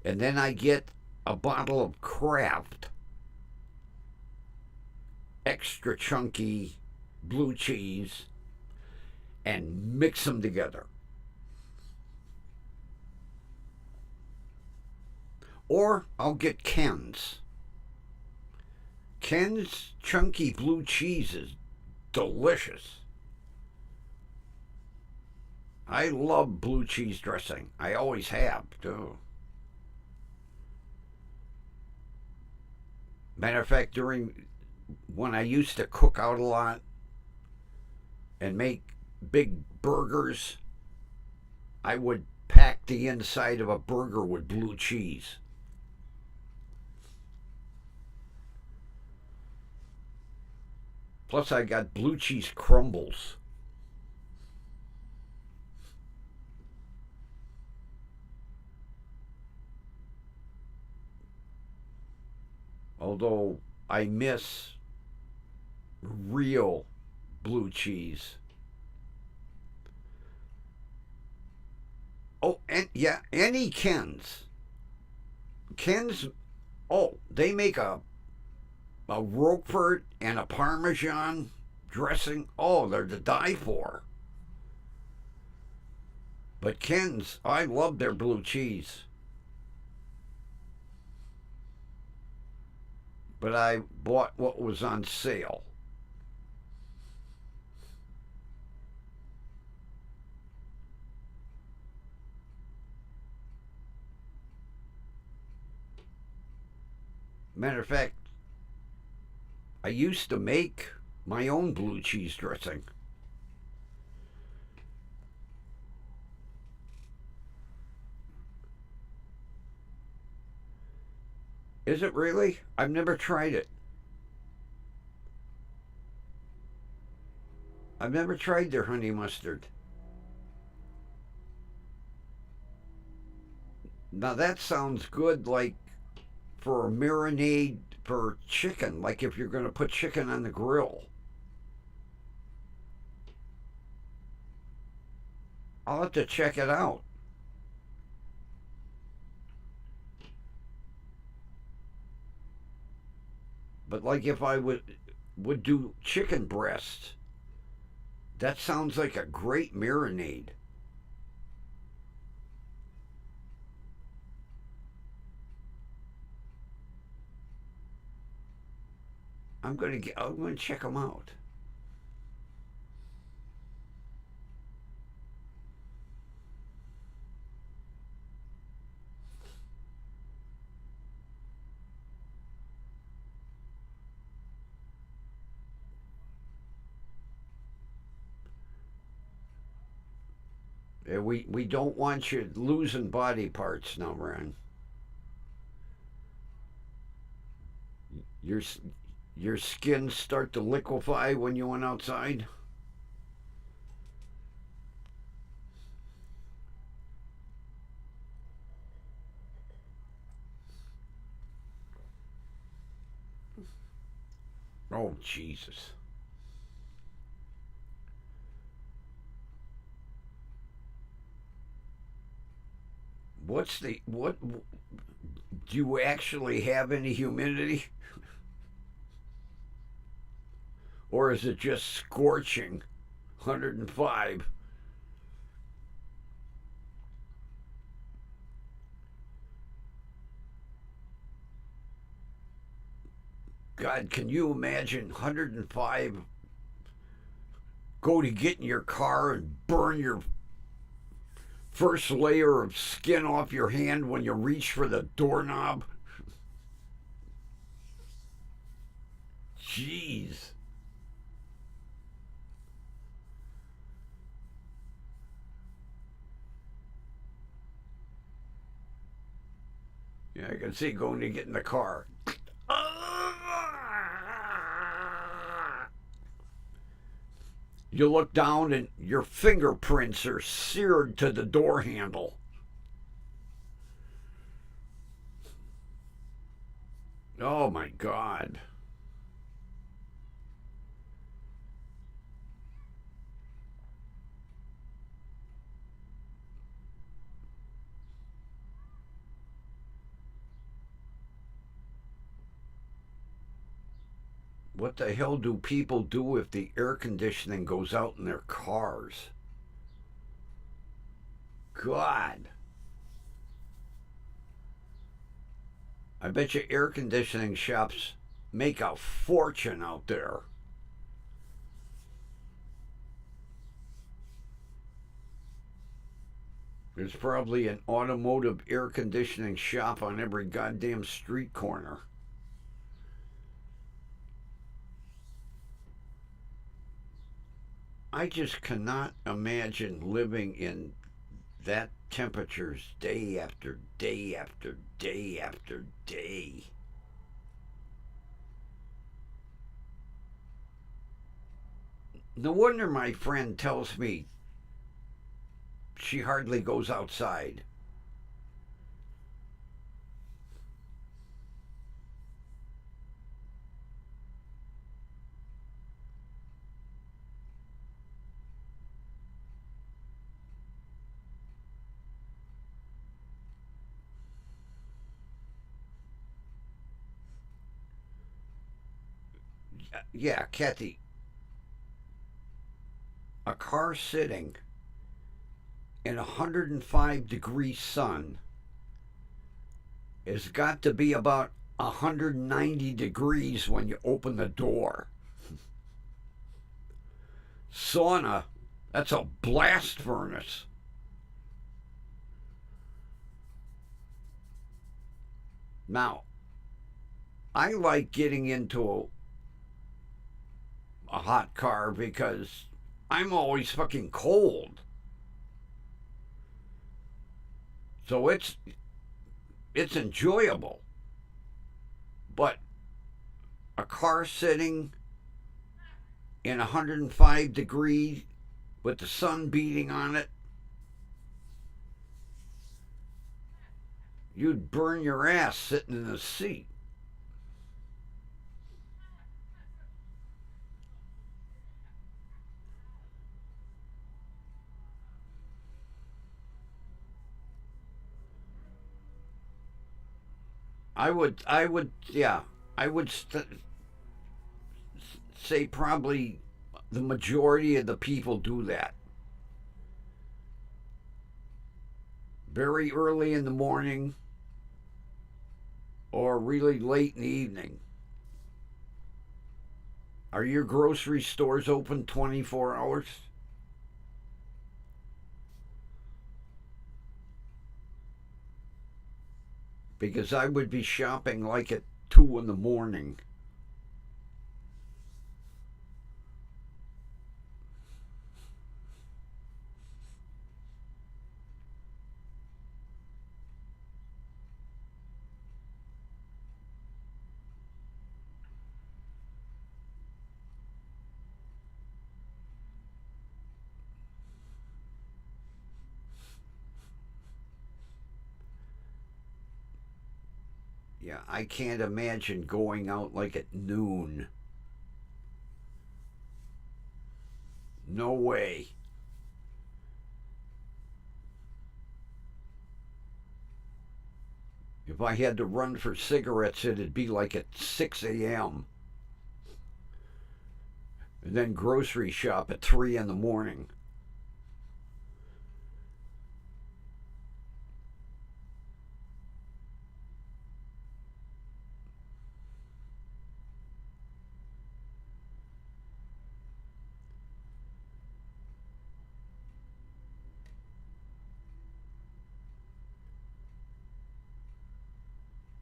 and then I get a bottle of Kraft extra chunky blue cheese and mix them together. Or I'll get Ken's. Ken's chunky blue cheese is delicious. I love blue cheese dressing. I always have, too. Matter of fact, when I used to cook out a lot and make big burgers, I would pack the inside of a burger with blue cheese. Plus, I got blue cheese crumbles. Although I miss real blue cheese. Oh, and yeah, any Ken's. Ken's, oh, they make a Roquefort and a Parmesan dressing. Oh, they're to die for. But Ken's, I love their blue cheese. But I bought what was on sale. Matter of fact, I used to make my own blue cheese dressing. Is it really? I've never tried it. I've never tried their honey mustard. Now that sounds good, like for a marinade for chicken, like if you're going to put chicken on the grill. I'll have to check it out. But like if I would do chicken breast, that sounds like a great marinade. I'm gonna check them out. We don't want you losing body parts now, Ron. Your your skin start to liquefy when you went outside. Oh Jesus! What? Do you actually have any humidity, or is it just scorching, 105? God, can you imagine 105? Go to get in your car and burn your first layer of skin off your hand when you reach for the doorknob. Jeez. Yeah, I can see going to get in the car. You look down and your fingerprints are seared to the door handle. Oh my God. What the hell do people do if the air conditioning goes out in their cars? God. I bet you air conditioning shops make a fortune out there. There's probably an automotive air conditioning shop on every goddamn street corner. I just cannot imagine living in that temperatures day after day after day after day. No wonder my friend tells me she hardly goes outside. Yeah, Kathy, a car sitting in 105-degree sun has got to be about 190 degrees when you open the door. Sauna, that's a blast furnace. Now, I like getting into a hot car because I'm always fucking cold. So it's enjoyable. But a car sitting in 105 degrees with the sun beating on it, you'd burn your ass sitting in the seat. I would say probably the majority of the people do that. Very early in the morning or really late in the evening. Are your grocery stores open 24 hours? Because I would be shopping like at 2 in the morning. Yeah, I can't imagine going out like at noon. No way. If I had to run for cigarettes, it'd be like at 6 a.m. And then grocery shop at 3 in the morning.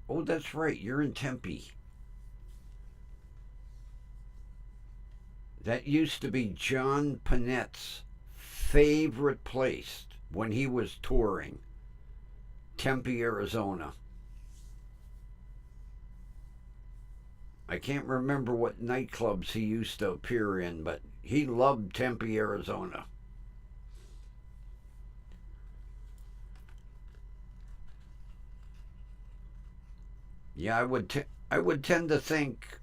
Oh, that's right, you're in Tempe. That used to be John Panett's favorite place when he was touring. Tempe, Arizona. I can't remember what nightclubs he used to appear in, but he loved Tempe, Arizona. Yeah, I would tend to think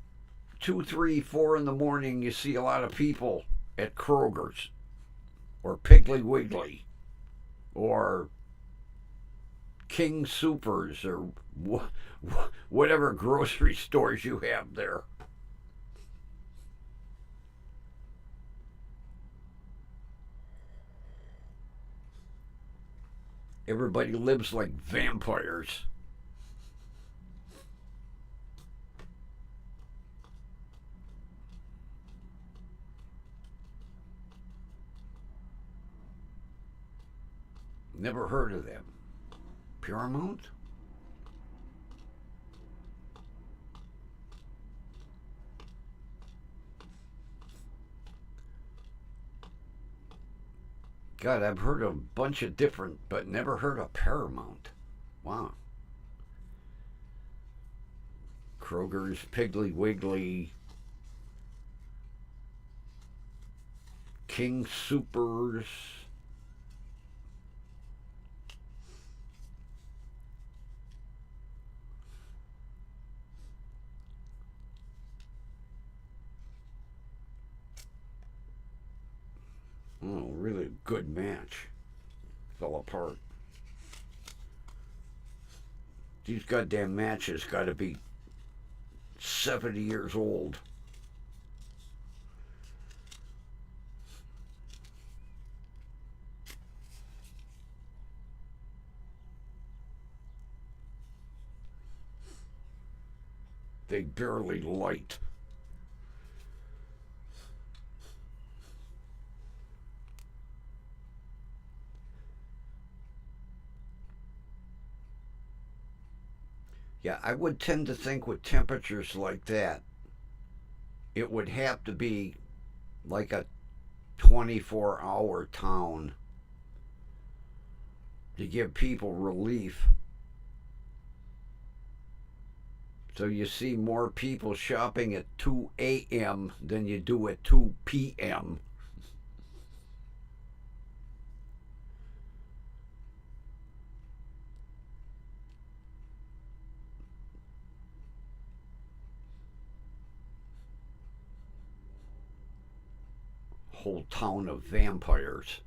2, 3, 4 in the morning. You see a lot of people at Kroger's or Piggly Wiggly or King Supers or whatever grocery stores you have there. Everybody lives like vampires. Never heard of them. Paramount? God, I've heard of a bunch of different, but never heard of Paramount. Wow. Kroger's, Piggly Wiggly, King Supers. Oh, really good match. Fell apart. These goddamn matches got to be 70 years old. They barely light. Yeah, I would tend to think with temperatures like that, it would have to be like a 24-hour town to give people relief. So you see more people shopping at 2 a.m. than you do at 2 p.m. Whole town of vampires.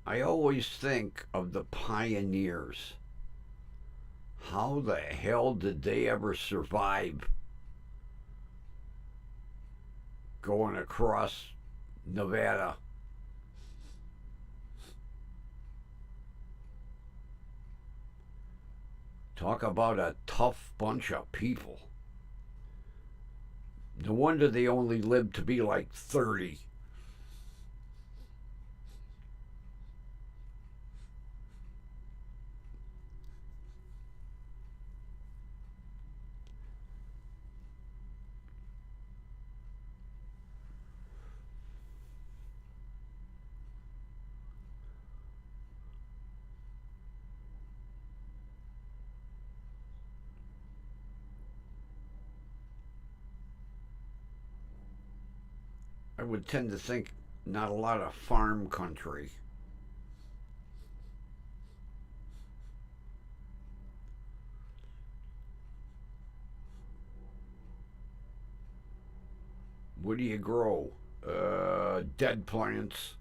I always think of the pioneers. How the hell did they ever survive going across Nevada? Talk about a tough bunch of people. No wonder they only lived to be like 30. I would tend to think not a lot of farm country. What do you grow? Dead plants.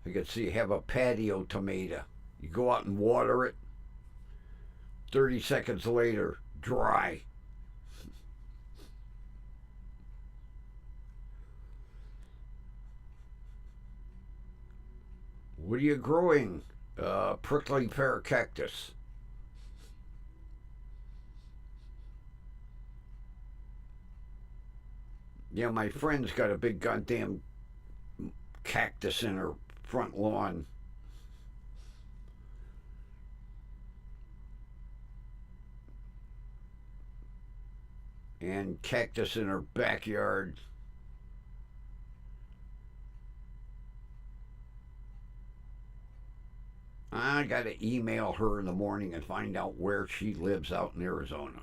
I could see you have a patio tomato. You go out and water it. 30 seconds later, dry. What are you growing? Prickly pear cactus. Yeah, my friend's got a big goddamn cactus in her front lawn. And cactus in her backyard. I got to email her in the morning and find out where she lives out in Arizona.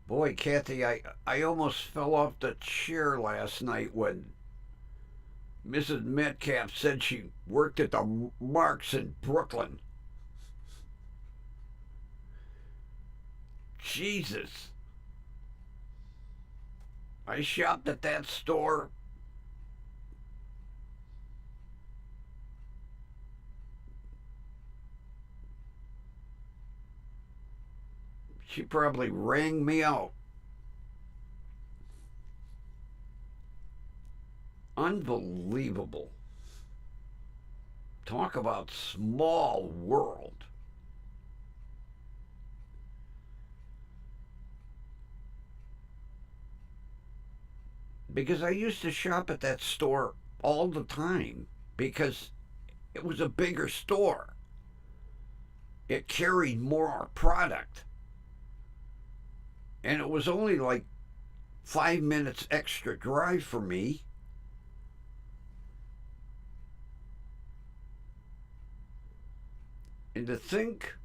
Boy, Kathy, I almost fell off the chair last night when Mrs. Metcalf said she worked at the Marks in Brooklyn. Jesus. I shopped at that store. She probably rang me out. Unbelievable. Talk about small world. Because I used to shop at that store all the time because it was a bigger store. It carried more product. And it was only like 5 minutes extra drive for me. And to think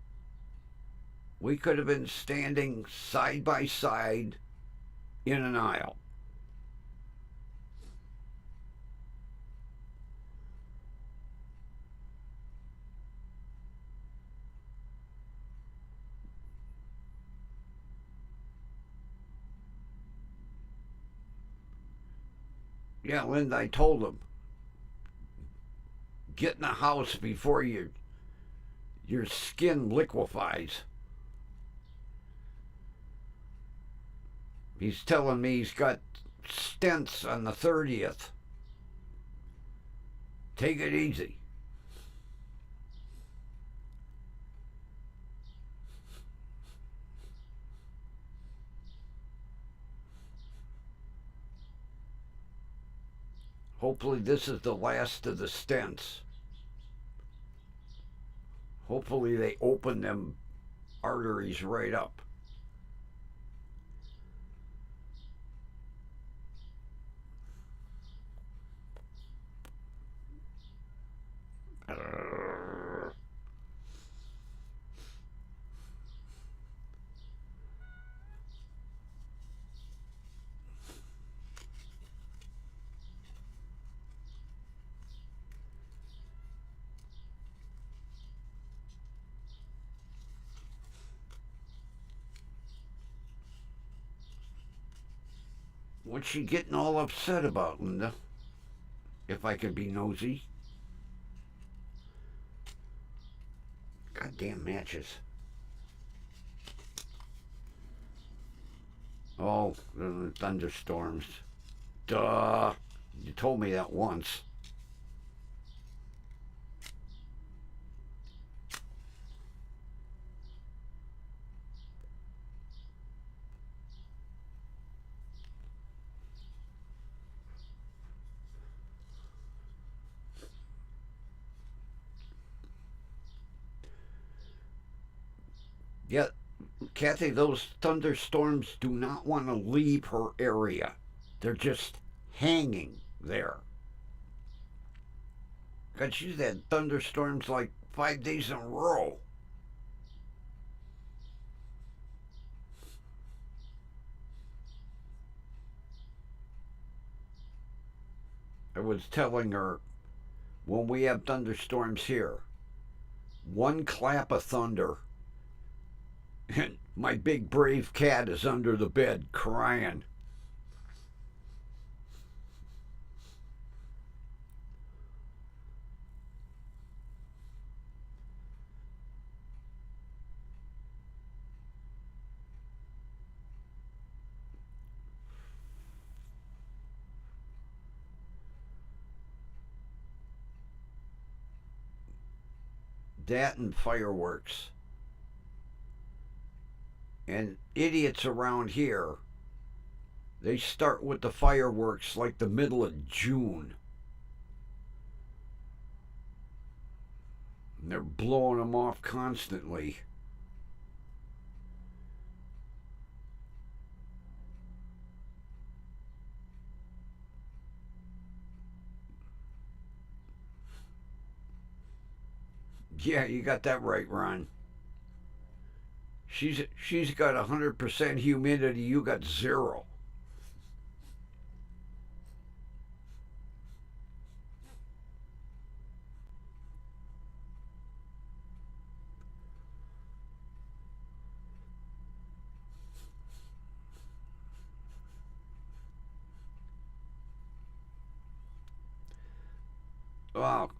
we could have been standing side by side in an aisle. Yeah, Linda, I told him, get in the house before your skin liquefies. He's telling me he's got stents on the 30th. Take it easy. Hopefully this is the last of the stents. Hopefully they open them arteries right up. What's she getting all upset about, Linda? If I could be nosy. Goddamn matches. Oh, the thunderstorms. Duh. You told me that once. Yeah, Kathy, those thunderstorms do not want to leave her area. They're just hanging there. God, she's had thunderstorms like 5 days in a row. I was telling her, when we have thunderstorms here, one clap of thunder, and my big brave cat is under the bed crying. That and fireworks. And idiots around here, they start with the fireworks like the middle of June. And they're blowing them off constantly. Yeah, you got that right, Ron. She's got 100% humidity. You got zero. Well,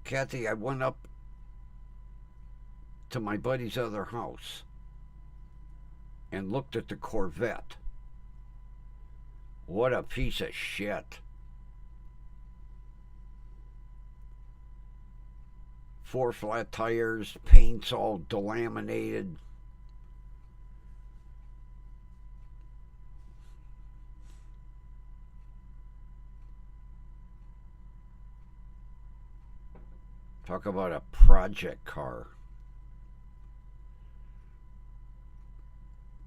Kathy, I went up to my buddy's other house and looked at the Corvette. What a piece of shit. 4 flat tires, paint's all delaminated. Talk about a project car.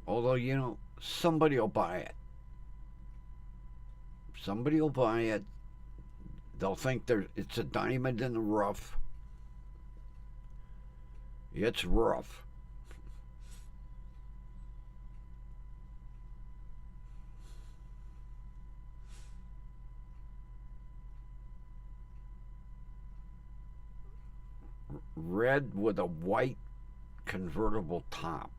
Although, you know, somebody will buy it. Somebody will buy it. They'll think it's a diamond in the rough. It's rough. Red with a white convertible top.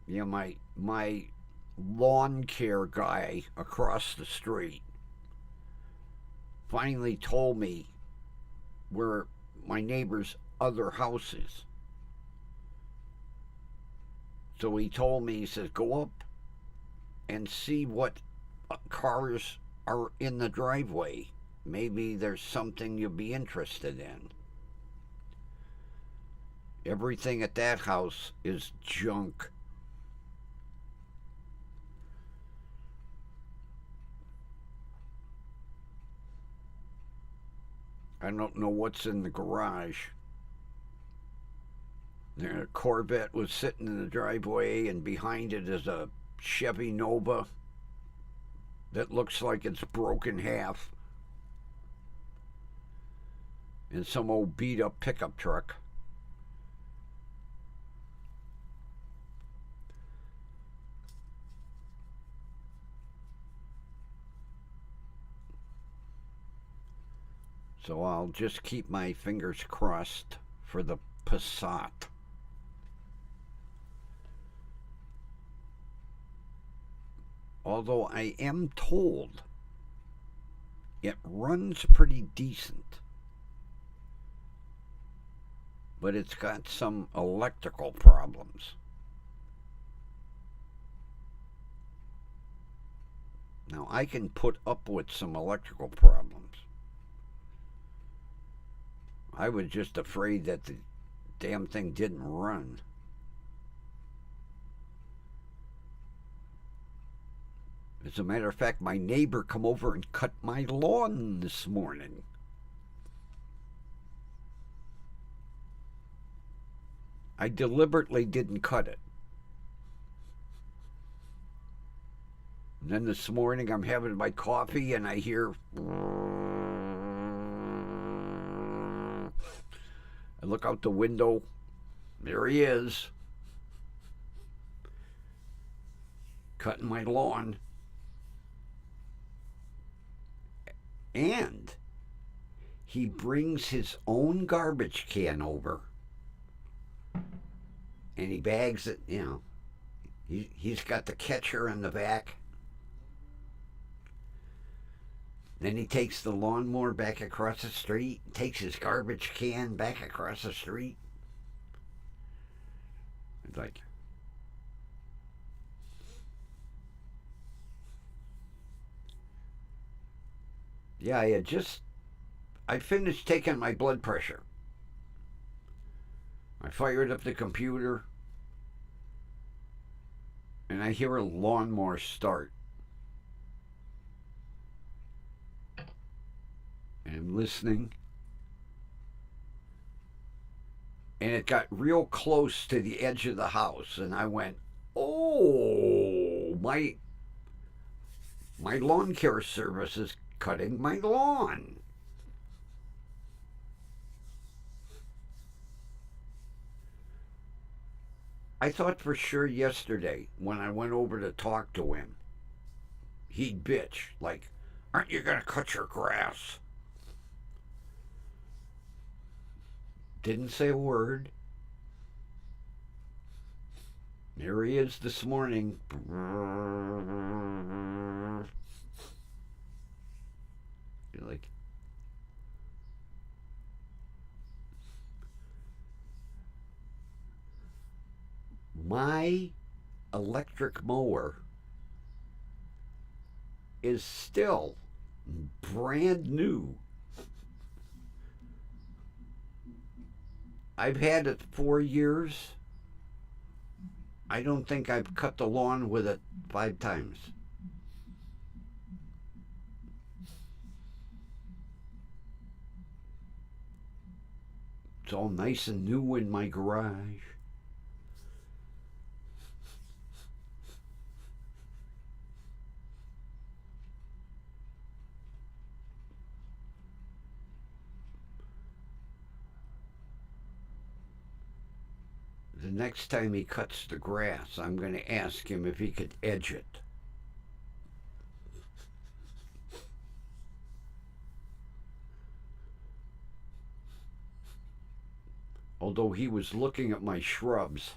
You know, my lawn care guy across the street finally told me where my neighbor's other house is. So he told me, he says, go up and see what cars are in the driveway. Maybe there's something you'll be interested in. Everything at that house is junk. I don't know what's in the garage. The Corvette was sitting in the driveway, and behind it is a Chevy Nova that looks like it's broken half, and some old beat-up pickup truck. So I'll just keep my fingers crossed for the Passat. Although I am told it runs pretty decent, but it's got some electrical problems. Now, I can put up with some electrical problems. I was just afraid that the damn thing didn't run. As a matter of fact, my neighbor come over and cut my lawn this morning. I deliberately didn't cut it. And then this morning I'm having my coffee and I hear... I look out the window. There he is. Cutting my lawn. And he brings his own garbage can over. And he bags it, you know. He's got the catcher in the back. Then he takes the lawnmower back across the street, takes his garbage can back across the street. It's like, yeah, I finished taking my blood pressure. I fired up the computer, and I hear a lawnmower start. And I'm listening. And it got real close to the edge of the house. And I went, oh, my lawn care service is cutting my lawn. I thought for sure yesterday when I went over to talk to him, he'd bitch, like, aren't you going to cut your grass? Didn't say a word. There he is this morning. You're like, my electric mower is still brand new. I've had it 4 years. I don't think I've cut the lawn with it 5 times. It's all nice and new in my garage. The next time he cuts the grass, I'm going to ask him if he could edge it. Although he was looking at my shrubs.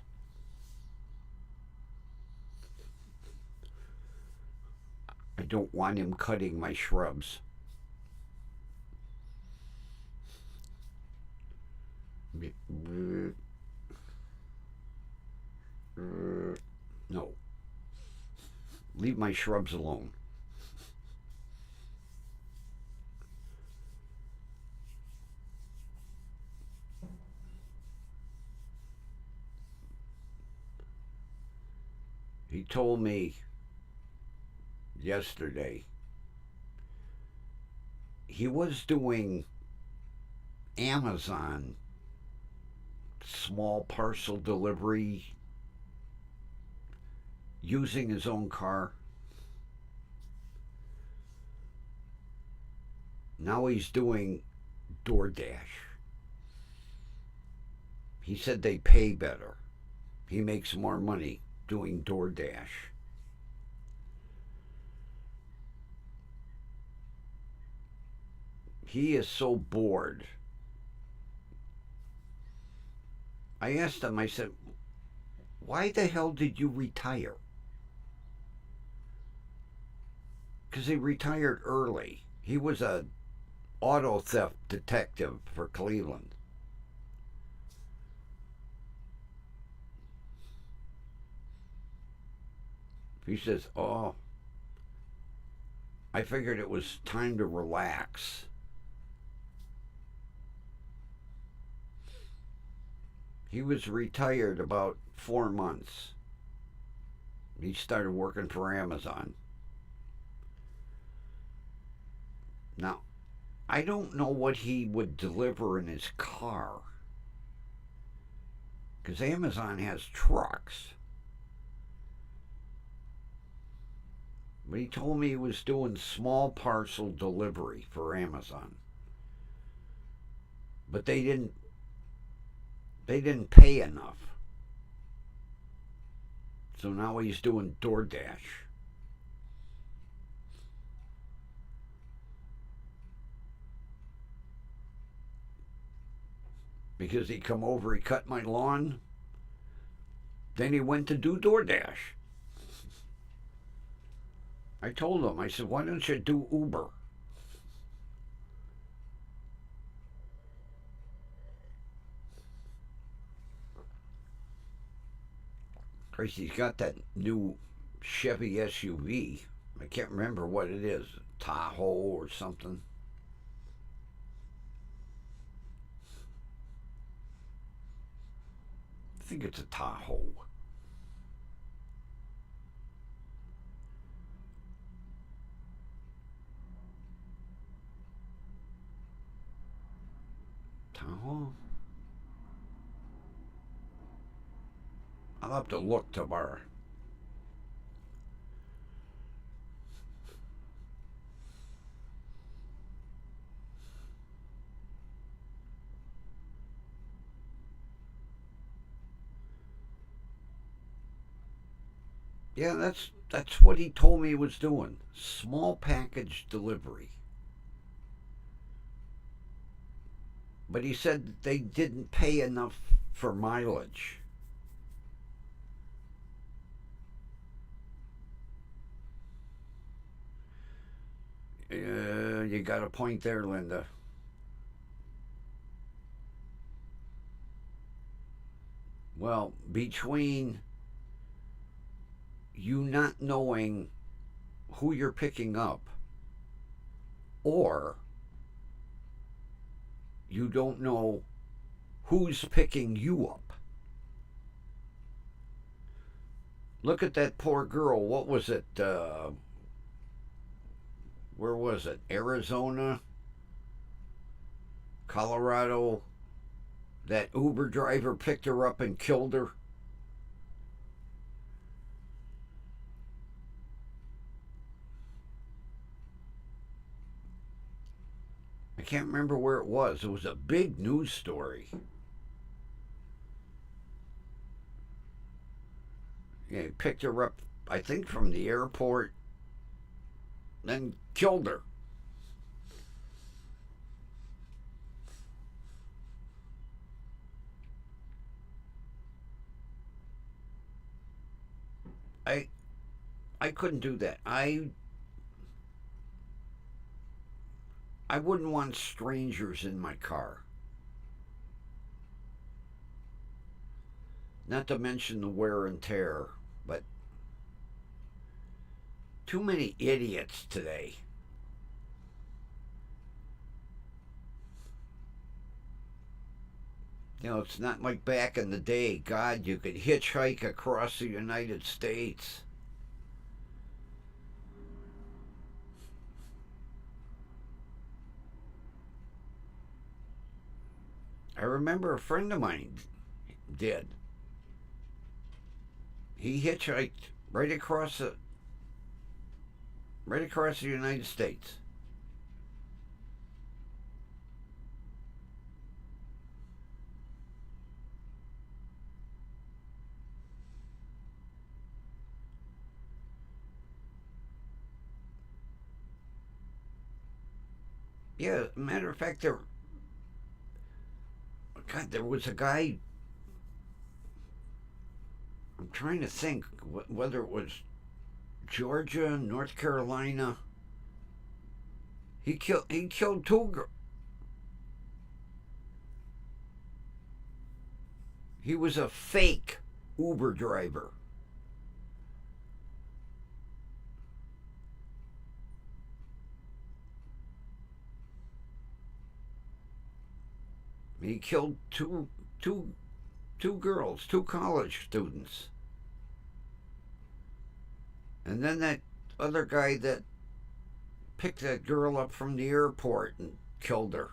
I don't want him cutting my shrubs. No. Leave my shrubs alone. He told me yesterday he was doing Amazon small parcel delivery using his own car. Now he's doing DoorDash. He said they pay better. He makes more money doing DoorDash. He is so bored. I asked him, I said, why the hell did you retire? Because he retired early. He was a auto theft detective for Cleveland. He says, oh, I figured it was time to relax. He was retired about 4 months. He started working for Amazon. Now, I don't know what he would deliver in his car, because Amazon has trucks. But he told me he was doing small parcel delivery for Amazon. But they didn't pay enough. So now he's doing DoorDash. Because he come over, he cut my lawn, then he went to do DoorDash. I told him, I said, why don't you do Uber? Of course, he's got that new Chevy SUV. I can't remember what it is, Tahoe or something. I think it's a Tahoe. Tahoe? I'll have to look tomorrow. Yeah, that's what he told me he was doing. Small package delivery. But he said they didn't pay enough for mileage. You got a point there, Linda. Well, between you not knowing who you're picking up or you don't know who's picking you up. Look at that poor girl. What was it? Where was it? Arizona? Colorado? That Uber driver picked her up and killed her. I can't remember where it was. It was a big news story. Yeah, he picked her up, I think, from the airport, then killed her. I I couldn't do that. I wouldn't want strangers in my car. Not to mention the wear and tear, but too many idiots today. You know, it's not like back in the day. God, you could hitchhike across the United States. I remember a friend of mine did. He hitchhiked right across the United States. Yeah, matter of fact, there was a guy. I'm trying to think whether it was Georgia, North Carolina. He killed two. He was a fake Uber driver. He killed two girls, two college students. And then that other guy that picked that girl up from the airport and killed her.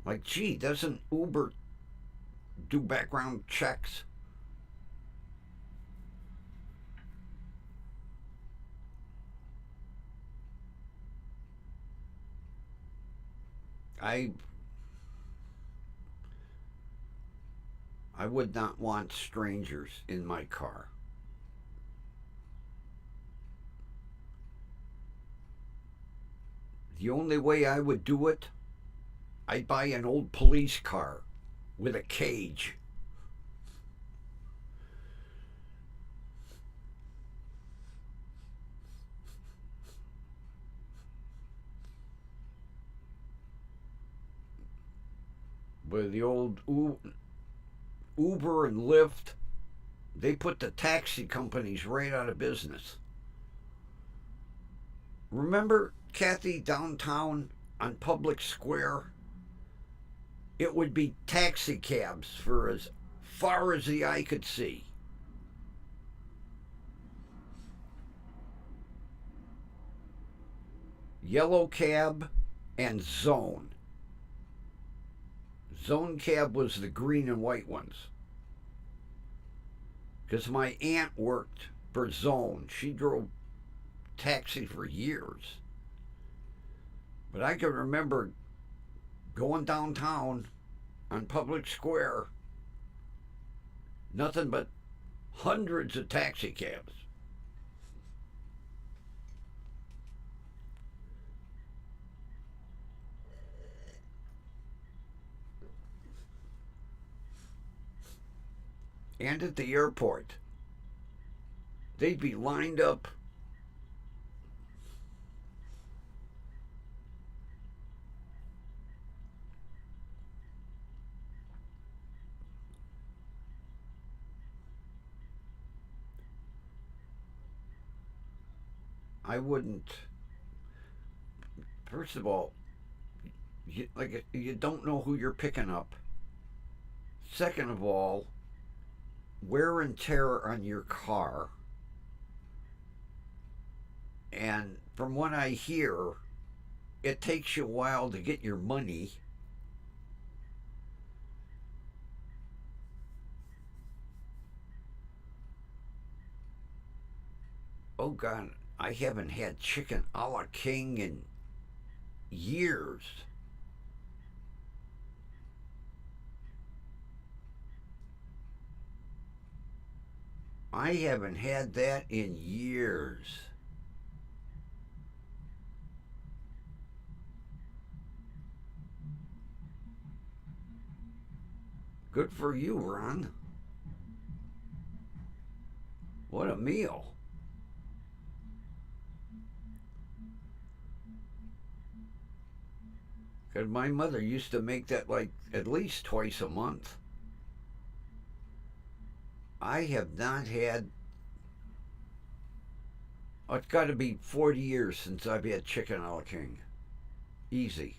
Like, gee, doesn't Uber do background checks? I I would not want strangers in my car. The only way I would do it, I'd buy an old police car with a cage. With the old Uber and Lyft, they put the taxi companies right out of business. Remember, Kathy, downtown on Public Square? It would be taxi cabs for as far as the eye could see. Yellow cab and zone. Zone cab was the green and white ones. Because my aunt worked for Zone. She drove taxi for years. But I can remember going downtown on Public Square, nothing but hundreds of taxi cabs. And at the airport, they'd be lined up I wouldn't. First of all, you don't know who you're picking up. Second of all, wear and tear on your car. And from what I hear, it takes you a while to get your money. Oh God, I haven't had chicken a la king in years. I haven't had that in years. Good for you, Ron. What a meal. Because my mother used to make that like at least twice a month. I have not had. Oh, it's got to be 40 years since I've had chicken a la king. Easy.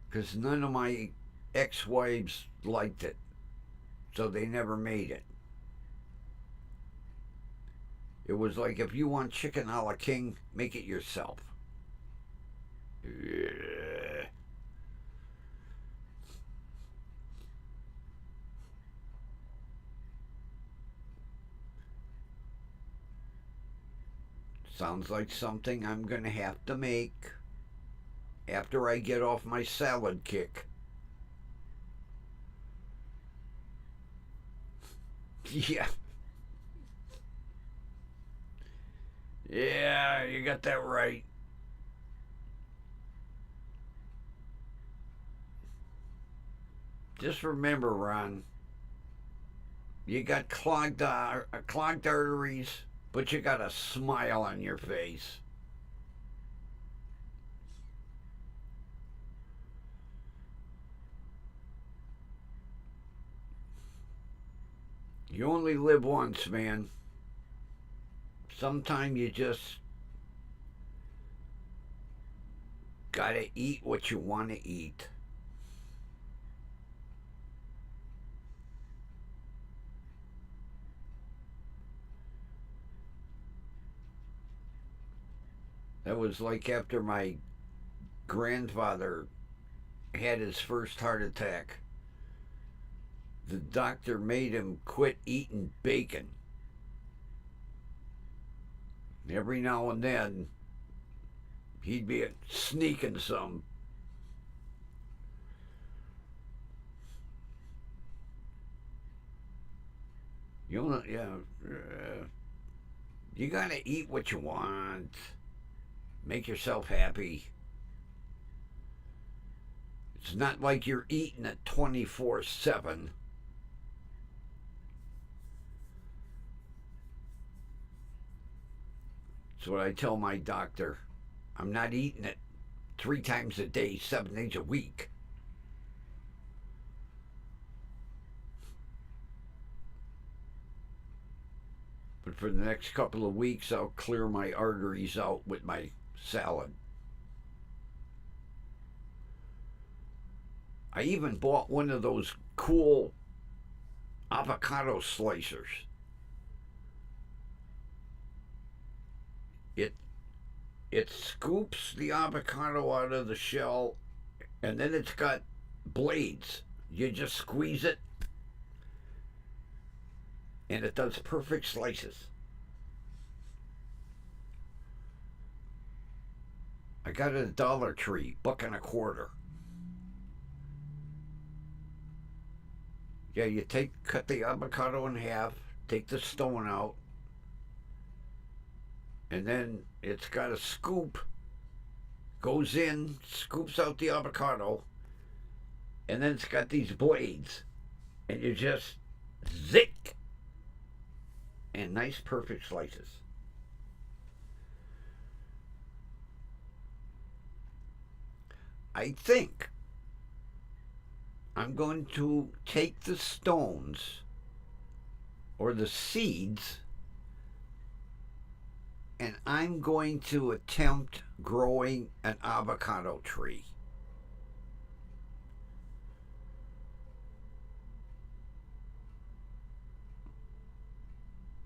Because none of my ex wives liked it, so they never made it. It was like, if you want chicken a la king, make it yourself. Yeah. Sounds like something I'm going to have to make after I get off my salad kick. Yeah. Yeah, you got that right. Just remember, Ron, you got clogged arteries, but you got a smile on your face. You only live once, man. Sometime you just gotta eat what you want to eat. That was like after my grandfather had his first heart attack. The doctor made him quit eating bacon. Every now and then, he'd be sneaking some. You know, yeah, you gotta eat what you want. Make yourself happy. It's not like you're eating it 24/7. That's what I tell my doctor. I'm not eating it 3 times a day, 7 days a week. But for the next couple of weeks, I'll clear my arteries out with my salad. I even bought one of those cool avocado slicers. It it scoops the avocado out of the shell, and then it's got blades. You just squeeze it, and it does perfect slices. I got it at Dollar Tree, $1.25. Yeah, you cut the avocado in half, take the stone out, and then it's got a scoop, goes in, scoops out the avocado, and then it's got these blades, and you just zick, and nice perfect slices. I think I'm going to take the stones or the seeds and I'm going to attempt growing an avocado tree.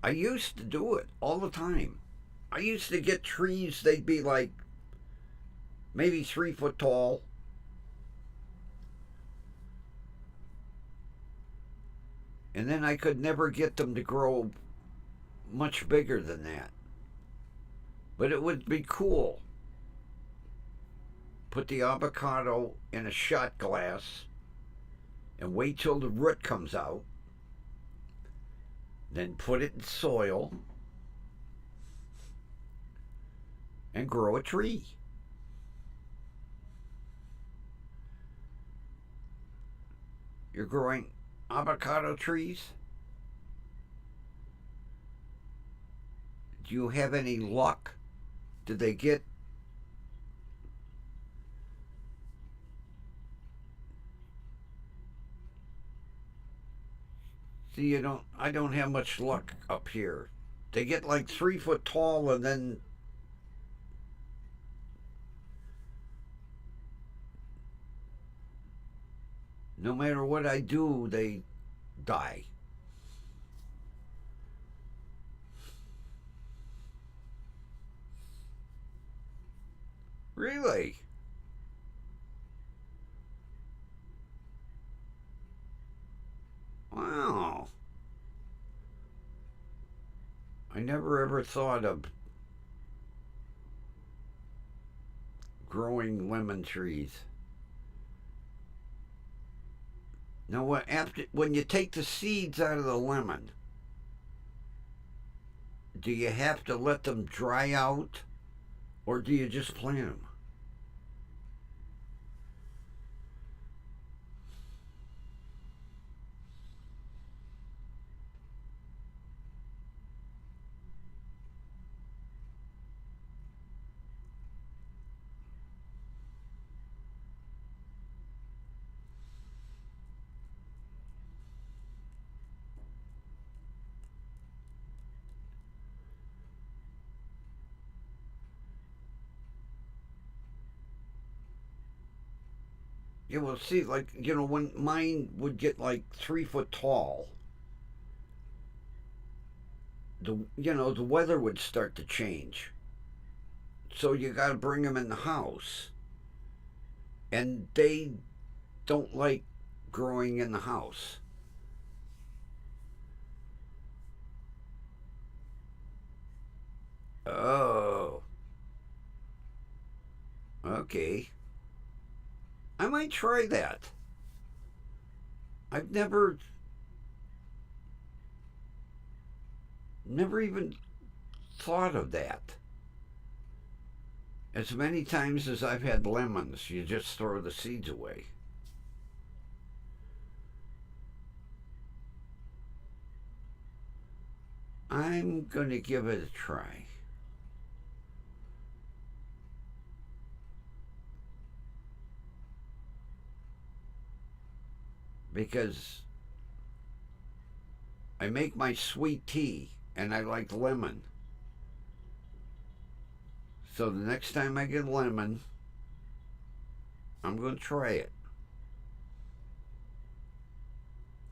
I used to do it all the time. I used to get trees, they'd be like maybe 3 foot tall. And then I could never get them to grow much bigger than that. But it would be cool. Put the avocado in a shot glass and wait till the root comes out. Then put it in soil and grow a tree. You're growing avocado trees? Do you have any luck? Did they get See, I don't have much luck up here. They get like 3 foot tall and then no matter what I do, they die. Really? Wow. I never ever thought of growing lemon trees. Now, when you take the seeds out of the lemon, do you have to let them dry out, or do you just plant them? Yeah, well, see, like, when mine would get like 3 foot tall, the weather would start to change. So you got to bring them in the house, and they don't like growing in the house. Oh, okay. I might try that. I've never even thought of that. As many times as I've had lemons, you just throw the seeds away. I'm going to give it a try. Because I make my sweet tea and I like lemon. So the next time I get lemon, I'm going to try it.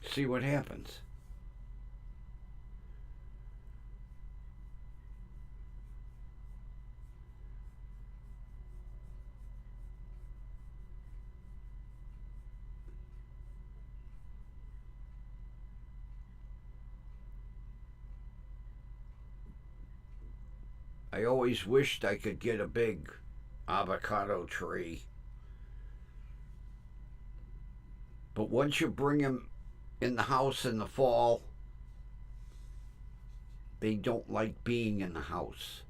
See what happens. I always wished I could get a big avocado tree. But once you bring them in the house in the fall, they don't like being in the house.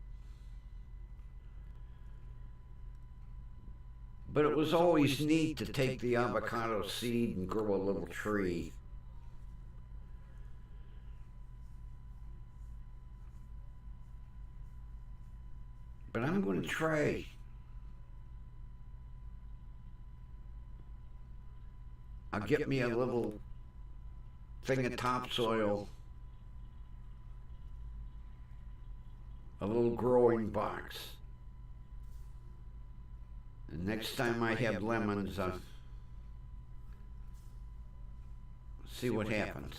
But it was always neat to take the avocado seed and grow a little tree. But I'm going to try. I'll get me a little thing of topsoil, a little growing box. And next time I have lemons, I'll see what happens.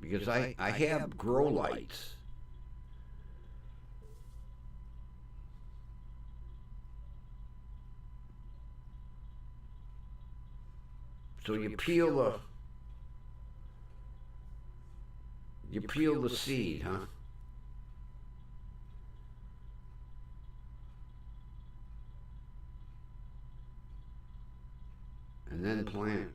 Because I have grow lights. So you peel the seed, huh? And then plant.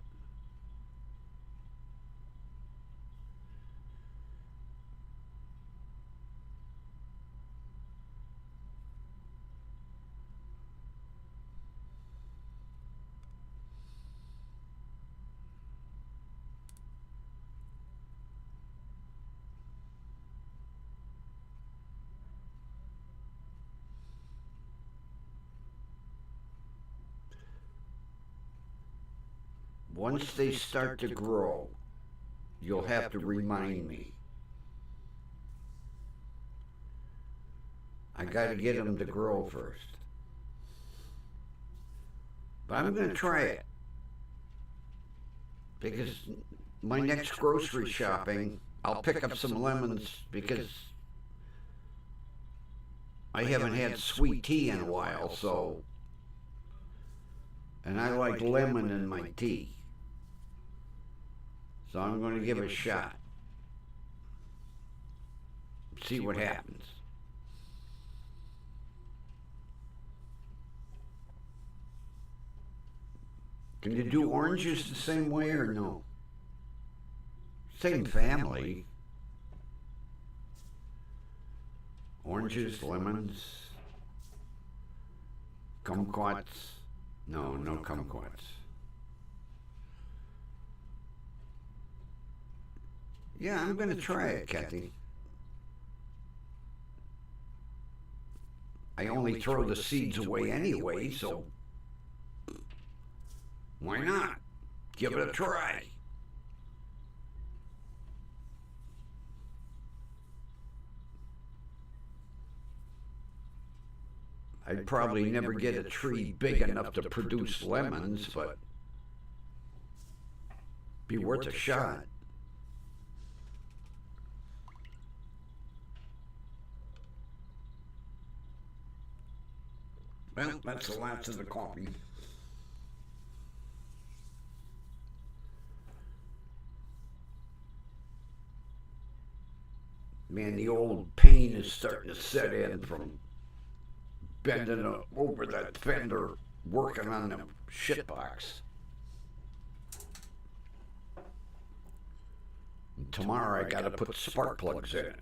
Once they start to grow, you'll have to remind me. I got to get them to grow first. But I'm going to try it. Because my next grocery shopping, I'll pick up some lemons because I haven't had sweet tea in a while, so. And I like lemon in my tea. So I'm going to give it a shot. See what happens. Can you do oranges the same way or no? Same family. Oranges, lemons, kumquats. No kumquats. Yeah, I'm going to try it, Kathy. I only throw the seeds away anyway, so why not? Give it a try. I'd probably never get a tree big enough to produce lemons, but be worth a shot. Well, that's the last of the coffee. Man, the old pain is starting to set in from bending over that fender, working on the shitbox. Tomorrow I gotta put spark plugs in it.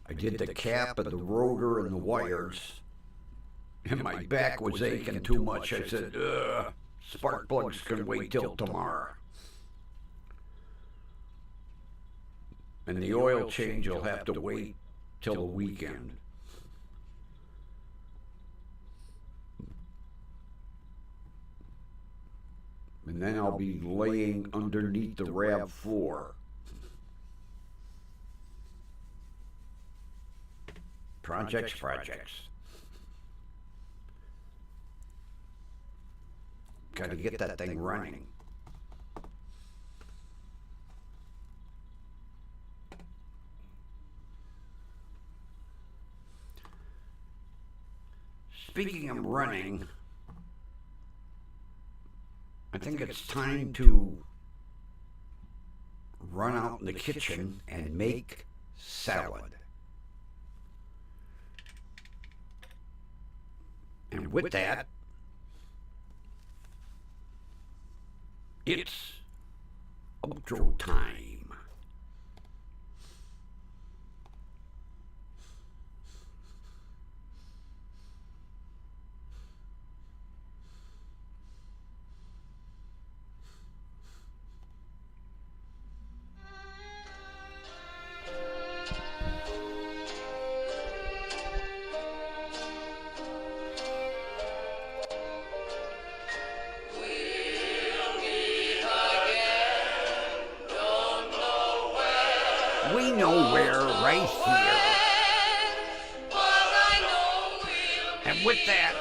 I did the cap and the rotor and the wires, and my back was aching too much. I said, spark plugs can wait till tomorrow. And the oil change will have to wait till the weekend. And then I'll be laying underneath the RAV4. Projects. Got to get that thing running. Speaking of running, I think it's time to run out in the kitchen and make salad. And with that, it's outro time. We'll be We know where, right here. And with that,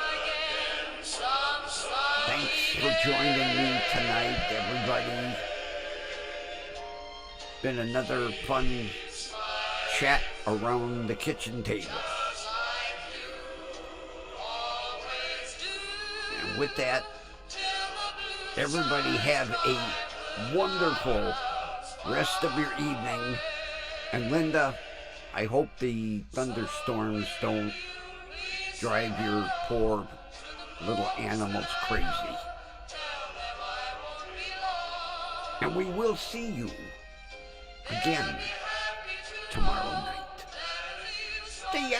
thanks for joining me tonight, everybody. Been another fun chat around the kitchen table. And with that, everybody have a wonderful rest of your evening. And Linda, I hope the thunderstorms don't drive your poor little animals crazy. And we will see you again tomorrow night. See ya.